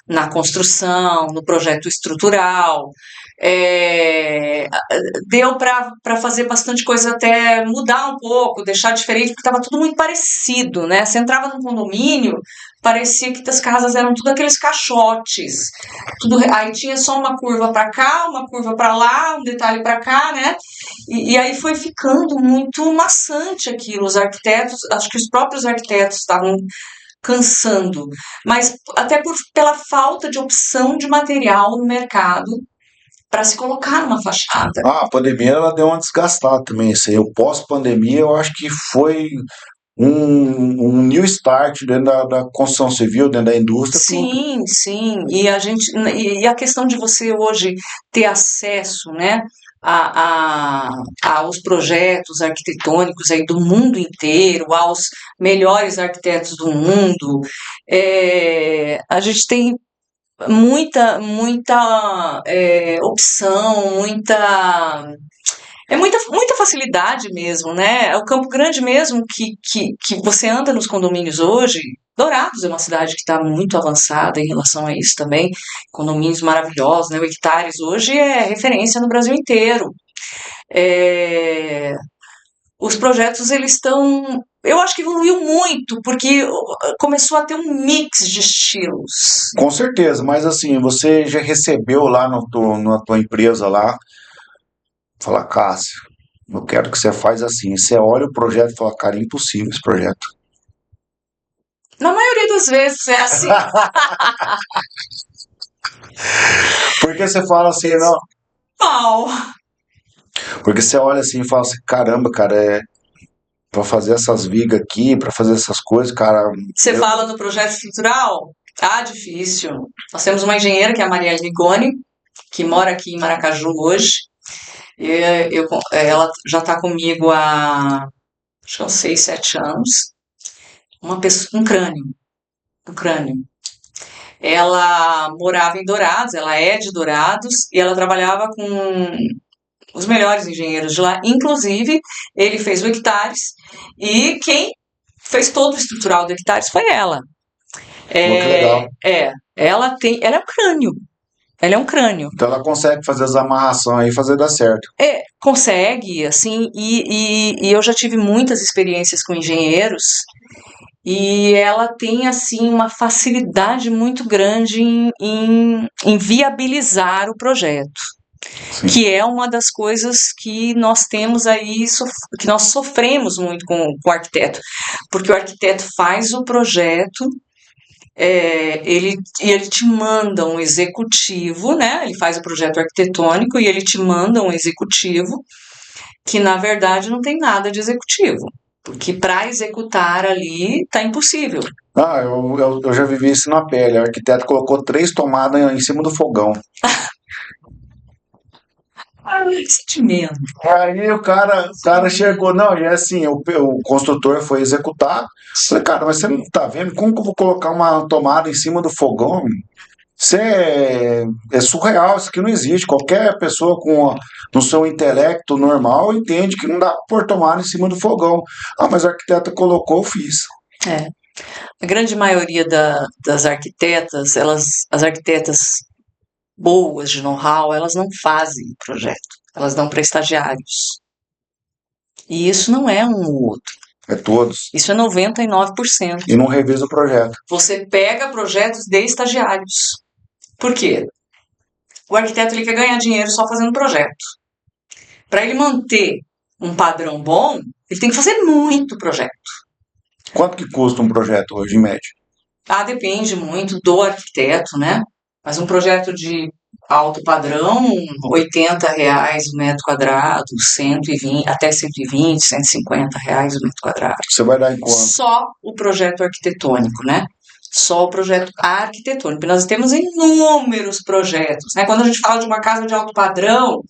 na construção, no projeto estrutural. Deu para fazer bastante coisa, até mudar um pouco, deixar diferente, porque estava tudo muito parecido, né? Você entrava num condomínio, parecia que as casas eram tudo aqueles caixotes, aí tinha só uma curva para cá, uma curva para lá, um detalhe para cá, né? E aí foi ficando muito maçante aquilo. Os arquitetos, acho que os próprios arquitetos estavam cansando, mas até pela falta de opção de material no mercado para se colocar numa fachada. A pandemia ela deu uma desgastada também. Isso aí. O pós-pandemia eu acho que foi um new start dentro da construção civil, dentro da indústria. Sim, sim. E a questão de você hoje ter acesso, né, aos projetos arquitetônicos aí do mundo inteiro, aos melhores arquitetos do mundo, a gente tem muita opção, muita facilidade mesmo, né? É o Campo Grande mesmo que você anda nos condomínios hoje. Dourados é uma cidade que está muito avançada em relação a isso também. Condomínios maravilhosos, né? O Hectares hoje é referência no Brasil inteiro. Os projetos, eles estão... Eu acho que evoluiu muito, porque começou a ter um mix de estilos. Com certeza, mas assim, você já recebeu lá na tua empresa lá, fala, Cássio, eu quero que você faz assim. Você olha o projeto e fala, cara, é impossível esse projeto. Na maioria das vezes é assim. Porque você fala assim, não. Mal. Porque você olha assim e fala assim, caramba, cara, pra fazer essas vigas aqui, pra fazer essas coisas, cara. Você fala no projeto estrutural? Ah, difícil. Nós temos uma engenheira, que é a Marielle Rigoni, que mora aqui em Maracaju hoje. Ela já está comigo há, acho que uns 6, 7 anos. Um crânio. Ela morava em Dourados, ela é de Dourados, e ela trabalhava com os melhores engenheiros de lá. Inclusive, ele fez o Hectares, e quem fez todo o estrutural do Hectares foi ela. Pô, que legal. Ela é um crânio. Ela é um crânio. Então ela consegue fazer as amarrações aí e fazer dar certo. Consegue, assim, e eu já tive muitas experiências com engenheiros, e ela tem, assim, uma facilidade muito grande em viabilizar o projeto. Sim. Que é uma das coisas que nós temos aí, que nós sofremos muito com o arquiteto, porque o arquiteto faz o projeto, ele te manda um executivo, né? Ele faz o projeto arquitetônico e ele te manda um executivo que, na verdade, não tem nada de executivo, porque para executar ali tá impossível. Eu já vivi isso na pele. O arquiteto colocou 3 tomadas em cima do fogão. Sentimento. Aí o cara chegou, não, e é assim, o construtor foi executar. Falei, cara, mas você não tá vendo como que eu vou colocar uma tomada em cima do fogão? Isso é surreal, isso aqui não existe. Qualquer pessoa no seu intelecto normal entende que não dá pra pôr tomada em cima do fogão. Mas a arquiteta colocou, eu fiz. A grande maioria das arquitetas, as arquitetas boas de know-how, elas não fazem projeto, elas dão para estagiários. E isso não é um ou outro. É todos. Isso é 99%. E não revisa o projeto. Você pega projetos de estagiários. Por quê? O arquiteto, ele quer ganhar dinheiro só fazendo projeto. Para ele manter um padrão bom, ele tem que fazer muito projeto. Quanto que custa um projeto hoje, em média? Depende muito do arquiteto, né? Mas um projeto de alto padrão, R$ 80 o metro quadrado, 120, até 120, R$ 150 o metro quadrado. Você vai dar em quanto? Só o projeto arquitetônico, né? Só o projeto arquitetônico. Nós temos inúmeros projetos, né? Quando a gente fala de uma casa de alto padrão,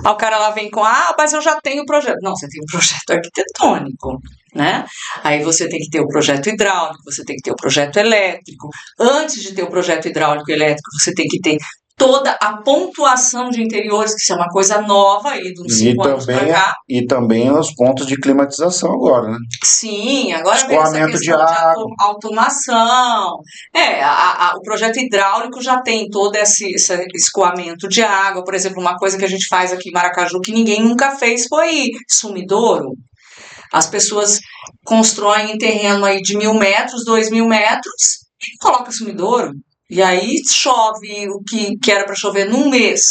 o cara lá vem com, mas eu já tenho o projeto. Não, você tem o projeto arquitetônico, né? Aí você tem que ter o projeto hidráulico, você tem que ter o projeto elétrico. Antes de ter o projeto hidráulico e elétrico, você tem que ter toda a pontuação de interiores, que isso é uma coisa nova aí, de uns 5 anos para cá. E também os pontos de climatização agora, né? Sim, agora vem essa Escoamento de questão de água. automação. O projeto hidráulico já tem todo esse escoamento de água. Por exemplo, uma coisa que a gente faz aqui em Maracaju que ninguém nunca fez foi sumidouro. As pessoas constroem em terreno aí de 1.000 metros, 2.000 metros e colocam sumidouro. E aí chove o que era para chover num mês.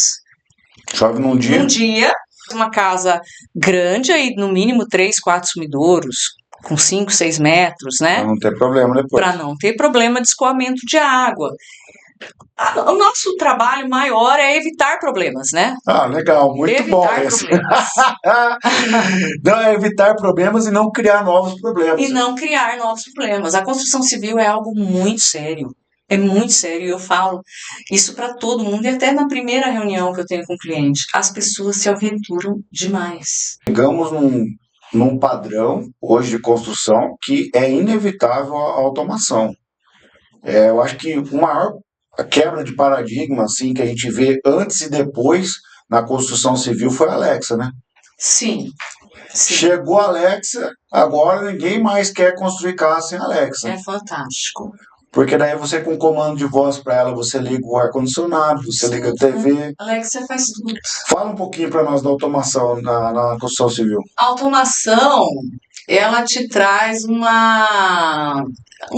Chove num dia. Num dia, uma casa grande, aí no mínimo 3, 4 sumidouros, com 5, 6 metros, né? Para não ter problema depois. Para não ter problema de escoamento de água. O nosso trabalho maior é evitar problemas, né? Legal, muito evitar bom esse. Problemas. Não, é evitar problemas e não criar novos problemas. E não criar novos problemas. A construção civil é algo muito sério. É muito sério, eu falo isso para todo mundo, e até na primeira reunião que eu tenho com o cliente, as pessoas se aventuram demais. Chegamos num padrão hoje de construção que é inevitável a automação. Eu acho que a quebra de paradigma assim, que a gente vê antes e depois na construção civil foi a Alexa, né? Sim. Chegou a Alexa, agora ninguém mais quer construir casa sem Alexa. É fantástico. Porque daí você, com comando de voz para ela, você liga o ar-condicionado, você liga a TV. Alexa faz tudo. Fala um pouquinho para nós da automação na construção civil. A automação, ela te traz um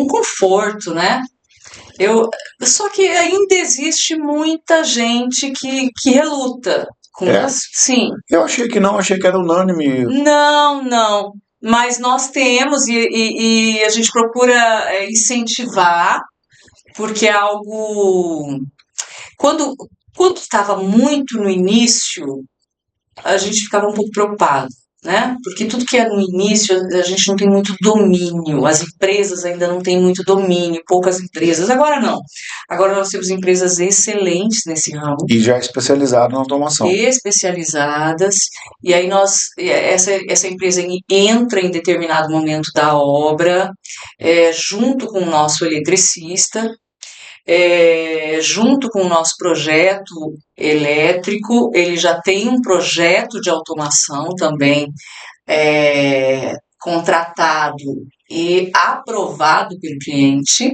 conforto, né? Só que ainda existe muita gente que reluta com isso. Sim. Eu achei que não, achei que era unânime. Não. Mas nós temos e a gente procura incentivar, porque é algo... Quando estava muito no início, a gente ficava um pouco preocupado, né? Porque tudo que é no início, a gente não tem muito domínio, as empresas ainda não têm muito domínio, poucas empresas. Agora não. Agora nós temos empresas excelentes nesse ramo. E já especializadas na automação. Especializadas. E aí essa empresa entra em determinado momento da obra, junto com o nosso eletricista, junto com o nosso projeto elétrico, ele já tem um projeto de automação também contratado e aprovado pelo cliente.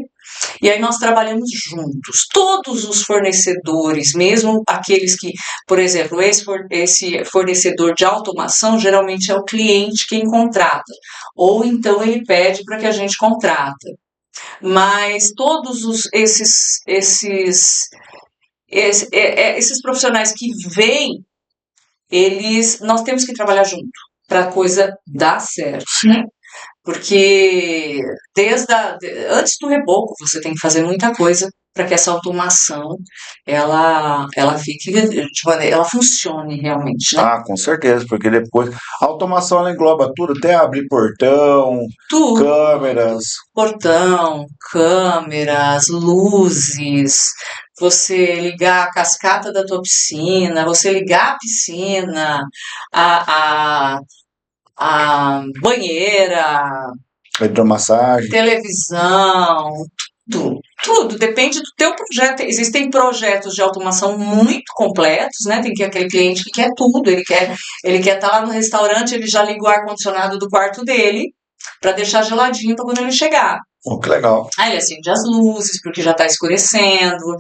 E aí nós trabalhamos juntos, todos os fornecedores, mesmo aqueles que, por exemplo, esse fornecedor de automação geralmente é o cliente quem contrata, ou então ele pede para que a gente contrata. Mas todos esses profissionais que vêm, nós temos que trabalhar junto para a coisa dar certo, né? Porque antes do reboco você tem que fazer muita coisa para que essa automação ela fique ela funcione realmente, né? Com certeza, porque depois a automação ela engloba tudo, até abrir portão, tudo. câmeras, luzes, você ligar a cascata da tua piscina, você ligar a piscina, a banheira, a hidromassagem, televisão, tudo, depende do teu projeto. Existem projetos de automação muito completos, né? Tem aquele cliente que quer tudo, ele quer estar lá no restaurante, ele já liga o ar-condicionado do quarto dele para deixar geladinho para quando ele chegar. Que legal. Aí ele acende as luzes, porque já está escurecendo,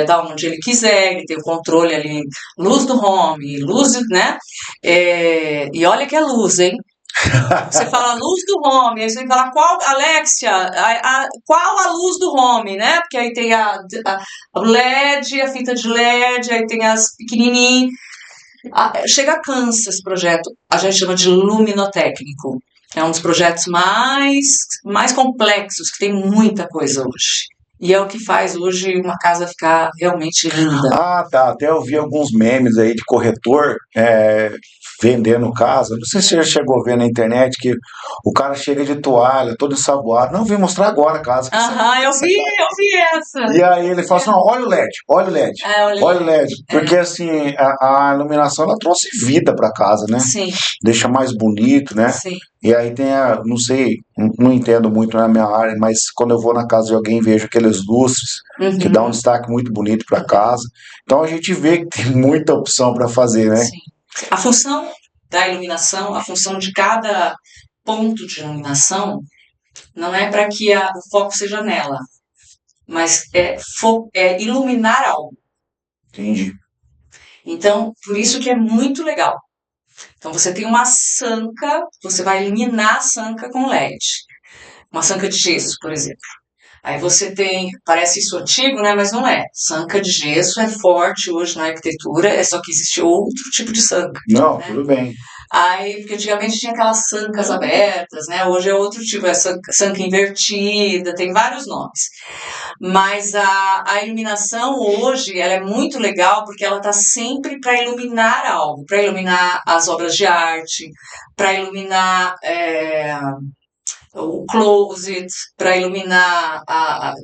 dá onde ele quiser, ele tem o controle ali, luz do home, luz, né? E olha que é luz, hein? Você fala luz do home, aí você tem que falar qual, Alexia, qual a luz do home, né? Porque aí tem a LED, a fita de LED, aí tem as pequenininhas. Chega, cansa esse projeto, a gente chama de luminotécnico. É um dos projetos mais complexos, que tem muita coisa hoje. E é o que faz hoje uma casa ficar realmente linda. Ah, tá. Até eu vi alguns memes aí de corretor vendendo casa. Não sei se você já chegou a ver na internet que o cara chega de toalha, todo ensaboado. Não, vim mostrar agora a casa. Aham, eu vi essa. E aí ele fala assim, ó, olha o LED, olha o LED, É, olha olha o lá. LED. Porque assim, a iluminação ela trouxe vida para casa, né? Sim, Deixa mais bonito, né? sim. E aí tem não sei, não entendo muito na minha área, mas quando eu vou na casa de alguém vejo aqueles lustres que dá um destaque muito bonito para casa. Então a gente vê que tem muita opção para fazer, né? Sim. A função da iluminação, a função de cada ponto de iluminação, não é para que o foco seja nela, mas é iluminar algo. Entendi. Então, por isso que é muito legal. Então, você tem uma sanca, você vai iluminar a sanca com LED. Uma sanca de gesso, por exemplo. Aí você tem, parece isso antigo, né? Mas não é. Sanca de gesso é forte hoje na arquitetura, é só que existe outro tipo de sanca. Não, Né? tudo bem. Aí, porque antigamente tinha aquelas sancas abertas, né? Hoje é outro tipo, é sanca invertida, tem vários nomes. Mas a iluminação hoje, ela é muito legal porque ela está sempre para iluminar algo, para iluminar as obras de arte, para iluminar o closet, para iluminar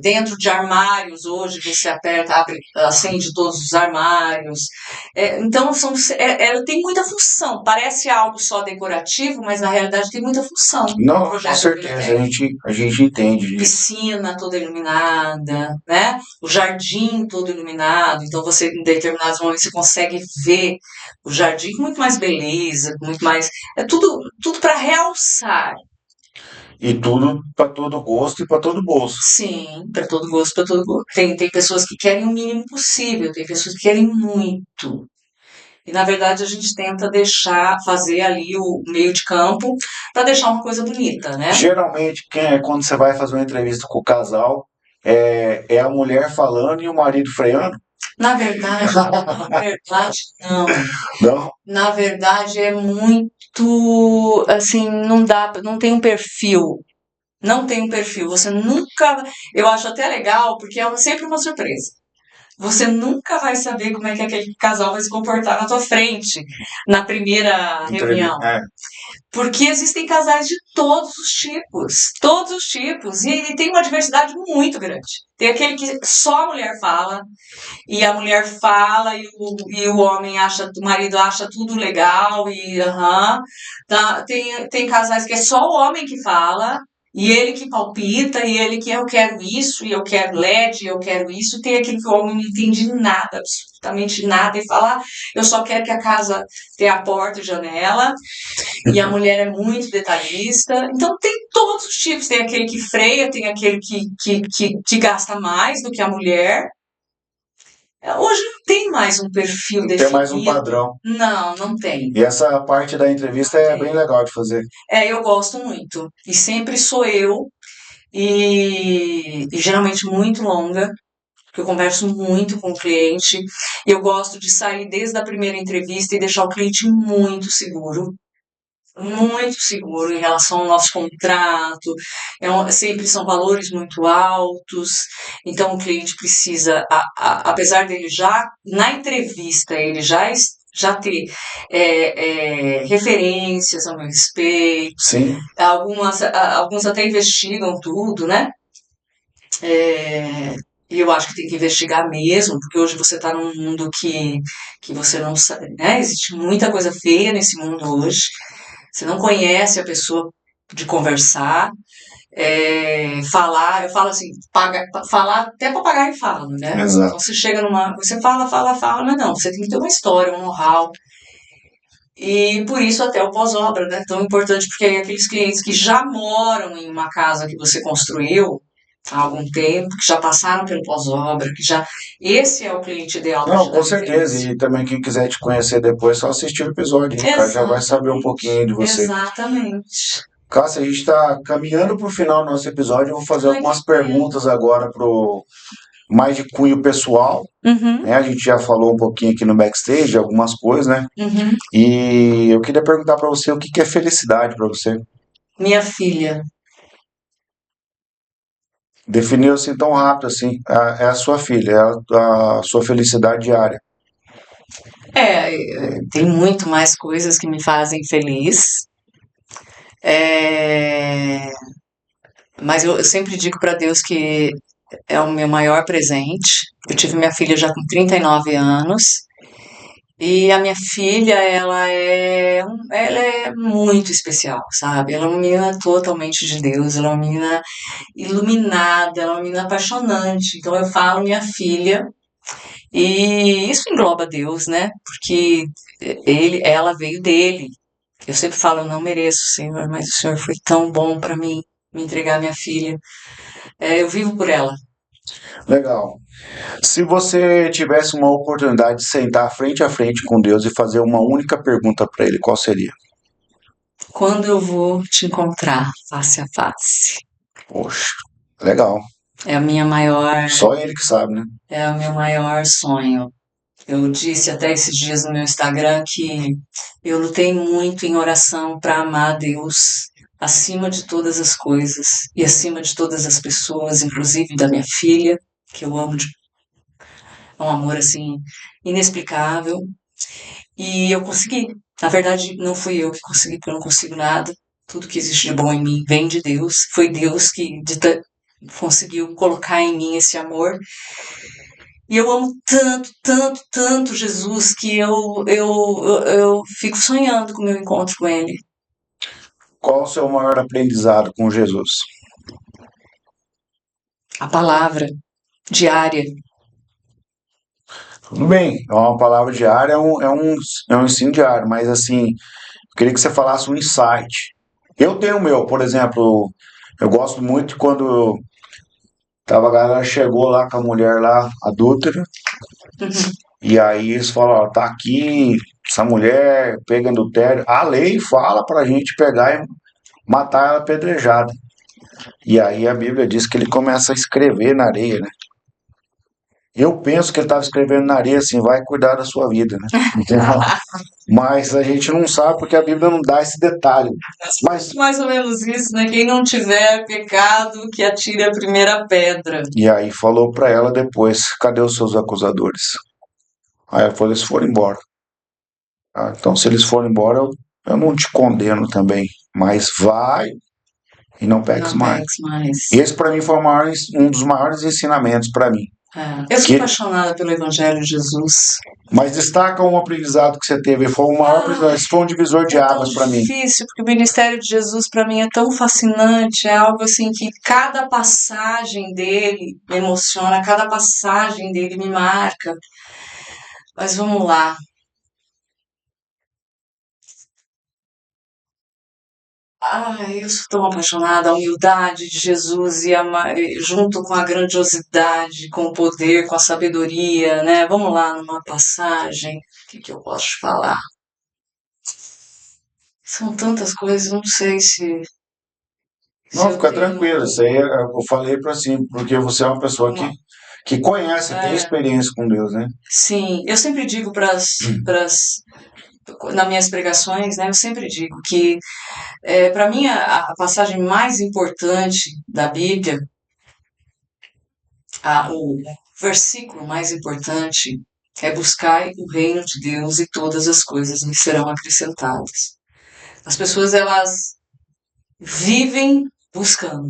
dentro de armários. Hoje você aperta, abre, acende todos os armários. Então ela tem muita função. Parece algo só decorativo, mas na realidade tem muita função. Não, com certeza, a gente entende disso. Piscina toda iluminada, né? O jardim todo iluminado. Então você em determinados momentos você consegue ver o jardim com muito mais beleza, com muito mais, é tudo para realçar. E tudo para todo gosto e para todo bolso. Sim, para todo gosto, para todo gosto. Tem pessoas que querem o mínimo possível, tem pessoas que querem muito. E na verdade a gente tenta fazer ali o meio de campo para deixar uma coisa bonita, né? Geralmente, quando você vai fazer uma entrevista com o casal, é a mulher falando e o marido freando? Na verdade não. Não? Na verdade é muito assim, não tem um perfil. Não tem um perfil. Você nunca. Eu acho até legal, porque sempre uma surpresa. Você nunca vai saber como é que aquele casal vai se comportar na tua frente na primeira reunião. Porque existem casais de todos os tipos, e tem uma diversidade muito grande. Tem aquele que só a mulher fala, e a mulher fala, e o homem acha, o marido acha tudo legal, tem casais que é só o homem que fala, e ele que palpita, e ele que eu quero isso, e eu quero LED, e eu quero isso. Tem aquele que o homem não entende nada, absolutamente nada, e fala, eu só quero que a casa tenha a porta e janela, e a mulher é muito detalhista. Então tem todos os tipos, tem aquele que freia, tem aquele que gasta mais do que a mulher. Hoje não tem mais um perfil definido. Tem mais um padrão. Não tem. E essa parte da entrevista é bem legal de fazer. Eu gosto muito. E sempre sou eu, e geralmente muito longa, porque eu converso muito com o cliente. E eu gosto de sair desde a primeira entrevista e deixar o cliente muito seguro em relação ao nosso contrato. Sempre são valores muito altos, então o cliente precisa, apesar dele já, na entrevista, ele já ter referências ao meu respeito. Sim. Alguns até investigam tudo, né? E eu acho que tem que investigar mesmo, porque hoje você está num mundo que você não sabe, né? Existe muita coisa feia nesse mundo hoje. Você não conhece a pessoa de conversar, falar, eu falo assim, falar até papagaio fala, né? Exato. Então você chega você fala, mas não, você tem que ter uma história, um know-how. E por isso até o pós-obra, né? Tão importante, porque aí aqueles clientes que já moram em uma casa que você construiu há algum tempo, que já passaram pelo pós-obra, esse é o cliente ideal. Não, com certeza. E também quem quiser te conhecer depois, só assistir o episódio. O cara já vai saber um pouquinho de você. Exatamente. Cássia, a gente está caminhando para o final do nosso episódio. Eu vou fazer algumas perguntas agora mais de cunho pessoal. Né? A gente já falou um pouquinho aqui no backstage, algumas coisas, né? E eu queria perguntar para você o que é felicidade para você. Minha filha. Definiu assim tão rápido assim. É a sua filha, é a sua felicidade diária. Tem muito mais coisas que me fazem feliz. É, mas eu sempre digo para Deus que é o meu maior presente. Eu tive minha filha já com 39 anos. E a minha filha, ela é muito especial, sabe? Ela é uma menina totalmente de Deus, ela é uma menina iluminada, ela é uma menina apaixonante. Então eu falo minha filha, e isso engloba Deus, né? Porque ela veio dele. Eu sempre falo, eu não mereço, Senhor, mas o Senhor foi tão bom para mim me entregar minha filha. Eu vivo por ela. Legal. Se você tivesse uma oportunidade de sentar frente a frente com Deus e fazer uma única pergunta para Ele, qual seria? Quando eu vou te encontrar face a face? Poxa, legal. É a minha maior, Só Ele que sabe, né? é o meu maior sonho. Eu disse até esses dias no meu Instagram que eu lutei muito em oração para amar a Deus acima de todas as coisas e acima de todas as pessoas, inclusive da minha filha, que eu amo de um amor assim inexplicável. E eu consegui. Na verdade, não fui eu que consegui, porque eu não consigo nada. Tudo que existe de bom em mim vem de Deus. Foi Deus que conseguiu colocar em mim esse amor. E eu amo tanto, tanto, tanto Jesus que eu fico sonhando com o meu encontro com Ele. Qual o seu maior aprendizado com Jesus? A palavra diária. Tudo bem, é uma palavra diária, é um ensino diário, mas assim, eu queria que você falasse um insight. Eu tenho o meu, por exemplo, eu gosto muito quando a galera chegou lá com a mulher lá, adúltera, e aí eles falaram, ó, tá aqui essa mulher pegando adultério. A lei fala pra gente pegar e matar ela apedrejada. E aí a Bíblia diz que ele começa a escrever na areia, né? Eu penso que ele estava escrevendo na areia assim, vai cuidar da sua vida, né? Entendeu? Mas a gente não sabe porque a Bíblia não dá esse detalhe. Mas Mais ou menos isso, né? Quem não tiver pecado, que atire a primeira pedra. e aí falou pra ela depois, cadê os seus acusadores? Aí ela falou, eles foram embora. Ah, então se eles foram embora, eu não te condeno também, mas vai e não peques Não mais. peques mais. Esse para mim foi um dos maiores ensinamentos para mim. Eu sou Que, apaixonada pelo Evangelho de Jesus. mas destaca um aprendizado que você teve, foi o maior aprendizado, esse foi um divisor de É tão águas para mim. difícil, porque o ministério de Jesus para mim é tão fascinante, é algo assim que cada passagem dele me emociona, cada passagem dele me marca. Mas vamos lá. Ai, eu sou tão apaixonada, a humildade de Jesus junto com a grandiosidade, com o poder, com a sabedoria, né? Vamos lá numa passagem. O que eu posso te falar? São tantas coisas, não sei se Não, eu fica tenho. tranquilo, isso aí eu falei para assim, porque você é uma pessoa Uma, que conhece, tem é, experiência com Deus, né? sim, eu sempre digo nas minhas pregações, né? Eu sempre digo que, para mim, a passagem mais importante da Bíblia, o versículo mais importante é buscar o reino de Deus e todas as coisas lhe serão acrescentadas. As pessoas, elas vivem buscando.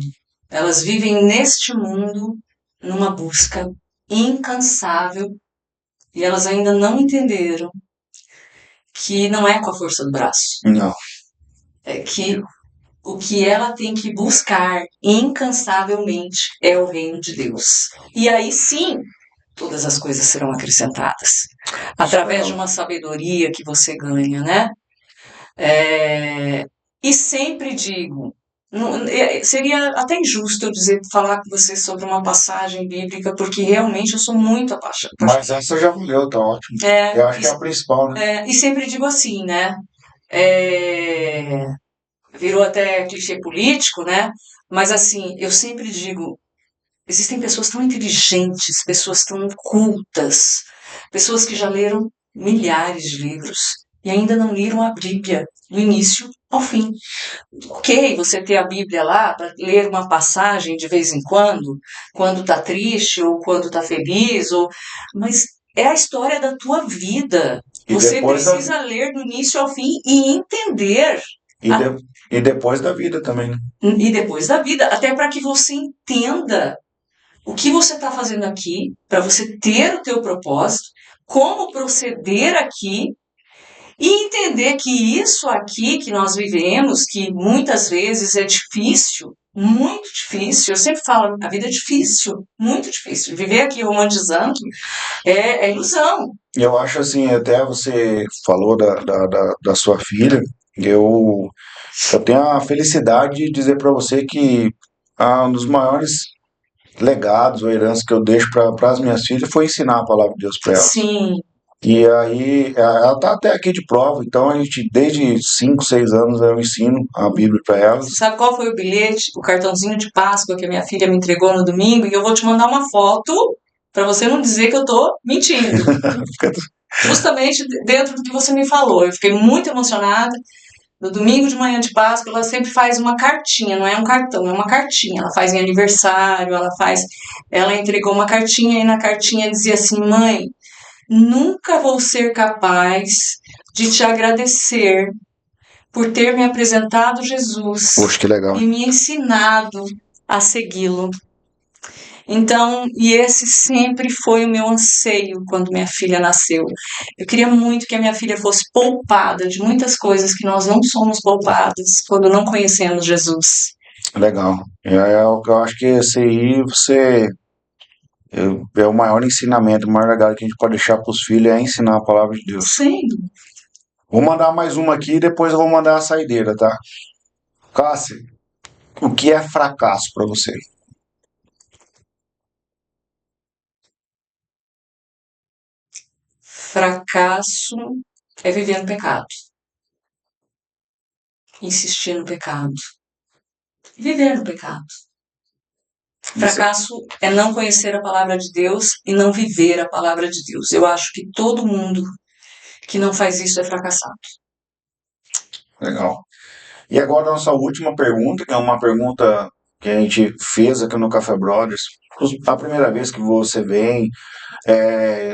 Elas vivem neste mundo numa busca incansável e elas ainda não entenderam que não é com a força do braço. Não. É que o que ela tem que buscar incansavelmente é o reino de Deus. E aí sim, todas as coisas serão acrescentadas. Através de uma sabedoria que você ganha, né? E sempre digo, seria até injusto eu falar com você sobre uma passagem bíblica, porque realmente eu sou muito apaixonada. Mas essa já valeu, tá ótimo. Eu acho que é a principal, né? E sempre digo assim, né? É, virou até clichê político, né? Mas assim, eu sempre digo, existem pessoas tão inteligentes, pessoas tão cultas, pessoas que já leram milhares de livros e ainda não leram a Bíblia do início ao fim. Ok, você ter a Bíblia lá para ler uma passagem de vez em quando tá triste ou quando tá feliz, mas é a história da tua vida. E Você depois precisa ler do início ao fim e entender. e, de- e depois da vida também, né? E depois da vida, até para que você entenda o que você está fazendo aqui, para você ter o teu propósito, como proceder aqui e entender que isso aqui que nós vivemos, que muitas vezes é difícil, muito difícil, eu sempre falo, a vida é difícil, muito difícil. Viver aqui romantizando é ilusão. Eu acho assim, até você falou da sua filha, eu tenho a felicidade de dizer para você que um dos maiores legados ou heranças que eu deixo para as minhas filhas foi ensinar a palavra de Deus para elas. Sim, E aí, ela está até aqui de prova, então a gente, desde 5, 6 anos, eu ensino a Bíblia para elas. sabe qual foi o bilhete, o cartãozinho de Páscoa que a minha filha me entregou no domingo? E eu vou te mandar uma foto para você não dizer que eu tô mentindo. Justamente dentro do que você me falou. Eu fiquei muito emocionada. No domingo de manhã de Páscoa, ela sempre faz uma cartinha, não é um cartão, é uma cartinha. Ela faz em aniversário, ela entregou uma cartinha e na cartinha dizia assim: mãe, nunca vou ser capaz de te agradecer por ter me apresentado Jesus Poxa, que legal. e me ensinado a segui-lo. Então, e esse sempre foi o meu anseio quando minha filha nasceu. Eu queria muito que a minha filha fosse poupada de muitas coisas que nós não somos poupadas quando não conhecemos Jesus. Legal. Eu acho que esse aí é o maior ensinamento, o maior legado que a gente pode deixar para os filhos é ensinar a palavra de Deus. Sim. Vou mandar mais uma aqui e depois eu vou mandar a saideira, tá? Cássia, o que é fracasso para você? Fracasso é viver no pecado, insistir no pecado, viver no pecado. Fracasso é não conhecer a palavra de Deus e não viver a palavra de Deus. Eu acho que todo mundo que não faz isso é fracassado. Legal. E agora a nossa última pergunta, que é uma pergunta que a gente fez aqui no Café Brothers. A primeira vez que você vem,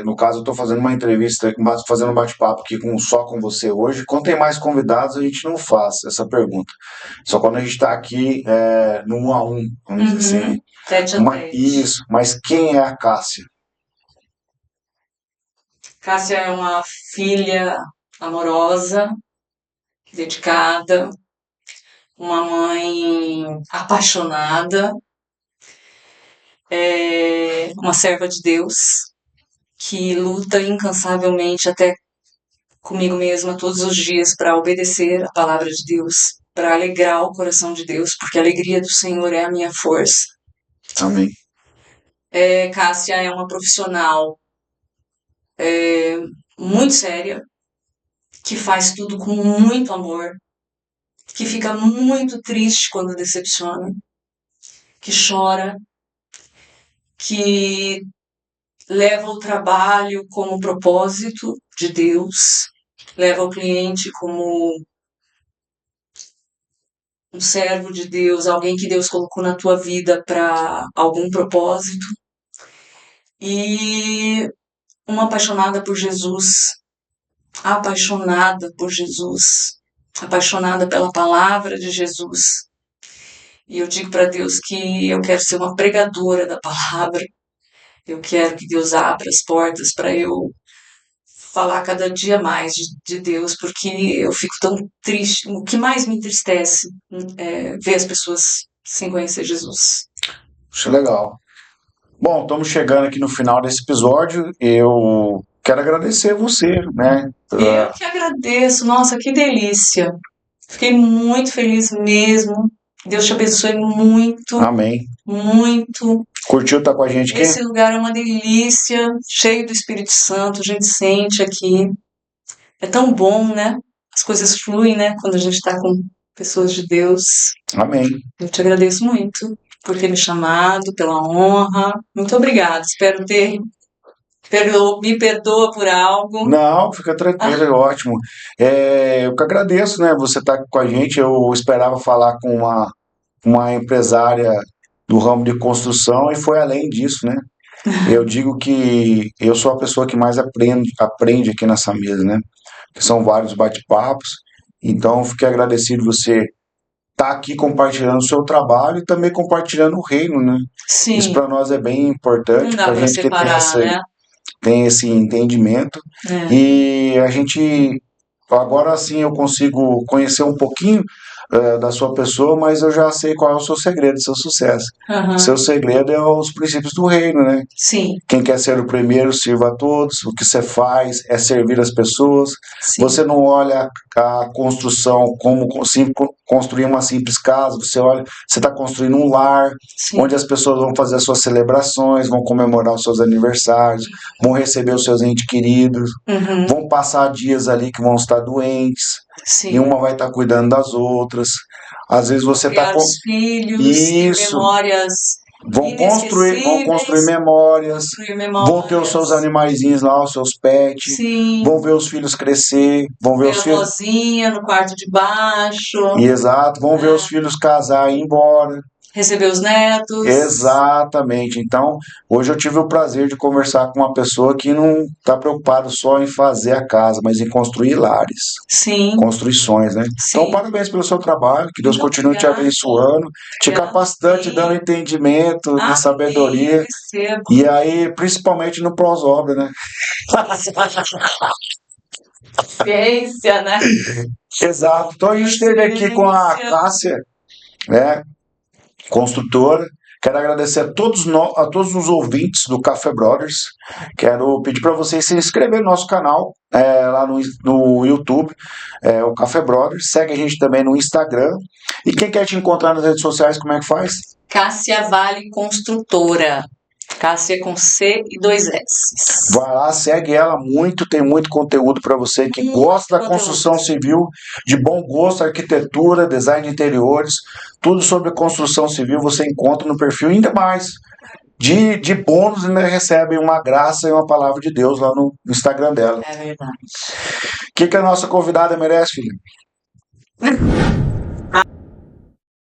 no caso eu estou fazendo uma entrevista, fazendo um bate-papo aqui só com você hoje. Quando tem mais convidados, a gente não faz essa pergunta. Só quando a gente está aqui no 1 a 1, vamos dizer assim. Tete a tete. Isso, mas quem é a Cássia? Cássia é uma filha amorosa, dedicada, uma mãe apaixonada, uma serva de Deus que luta incansavelmente até comigo mesma todos os dias para obedecer a palavra de Deus, para alegrar o coração de Deus, porque a alegria do Senhor é a minha força. Amém. Cássia é uma profissional muito séria, que faz tudo com muito amor, que fica muito triste quando decepciona, que chora, que leva o trabalho como propósito de Deus, leva o cliente como um servo de Deus, alguém que Deus colocou na tua vida para algum propósito, e uma apaixonada por Jesus, apaixonada por Jesus, apaixonada pela palavra de Jesus. E eu digo para Deus que eu quero ser uma pregadora da palavra. Eu quero que Deus abra as portas para eu falar cada dia mais de Deus, porque eu fico tão triste. O que mais me entristece é ver as pessoas sem conhecer Jesus. Isso é legal. Bom, estamos chegando aqui no final desse episódio. Eu quero agradecer você, né? Eu que agradeço. Nossa, que delícia. Fiquei muito feliz mesmo. Deus te abençoe muito, Amém. muito. Curtiu estar com a gente aqui? Esse lugar é uma delícia, cheio do Espírito Santo, a gente sente aqui. É tão bom, né? As coisas fluem, né? Quando a gente está com pessoas de Deus. Amém. Eu te agradeço muito por ter me chamado, pela honra. Muito obrigada. Espero ter Me perdoa por algo. Não, fica tranquilo, é ótimo. Eu que agradeço, né? Você estar com a gente. Eu esperava falar com uma empresária do ramo de construção e foi além disso, né? Eu digo que eu sou a pessoa que mais aprende aqui nessa mesa, né? Que são vários bate-papos. Então, fiquei agradecido você estar aqui compartilhando o seu trabalho e também compartilhando o reino, né? Isso Sim, para nós é bem não importante, dá para a para gente que separar, né? tem esse entendimento. É. E a gente, agora sim, eu consigo conhecer um pouquinho da sua pessoa, mas eu já sei qual é o seu segredo, o seu sucesso. Seu Aham. segredo é os princípios do reino, né? Sim, Quem quer ser o primeiro, sirva a todos. O que você faz é servir as pessoas. sim, Você não olha a construção como construir uma simples casa. Você olha, você está construindo um lar sim. onde as pessoas vão fazer as suas celebrações, vão comemorar os seus aniversários, vão receber os seus entes queridos, Uhum. vão passar dias ali que vão estar doentes e Sim. uma vai estar cuidando das outras. Às vezes você está Criar com os filhos, ter isso, memórias vão construir inesquecíveis, memórias, construir vão ter os seus memórias. animaizinhos lá, os seus pets, Sim, vão ver os filhos crescer, vão ver ver os a filhos, vozinha no quarto de baixo, exato, vão ver os filhos casar e ir embora. receber os netos. Exatamente. Então, hoje eu tive o prazer de conversar com uma pessoa que não está preocupado só em fazer a casa, mas em construir lares, Sim, construções, né? Então, sim. parabéns pelo seu trabalho, que Deus Muito continue te obrigada. abençoando, te Obrigada a capacitando, te você. dando entendimento, né, Amém, sabedoria. recebo. E aí, principalmente no pós-obra, né? Ciência, né? Exato. Então a gente esteve aqui com a Ciência. Cássia, né, construtora. Quero agradecer a todos os ouvintes do Café Brothers. Quero pedir para vocês se inscreverem no nosso canal, lá no YouTube, o Café Brothers. Segue a gente também no Instagram. E quem quer te encontrar nas redes sociais, como é que faz? Cássia Vale Construtora. Cássia com C e dois S. Vai lá, segue ela muito, tem muito conteúdo para você que Muito gosta da conteúdo. construção civil, de bom gosto, arquitetura, design de interiores, tudo sobre construção civil você encontra no perfil, ainda mais. De bônus, ainda recebe uma graça e uma palavra de Deus lá no Instagram dela. É verdade. O que a nossa convidada merece, filho?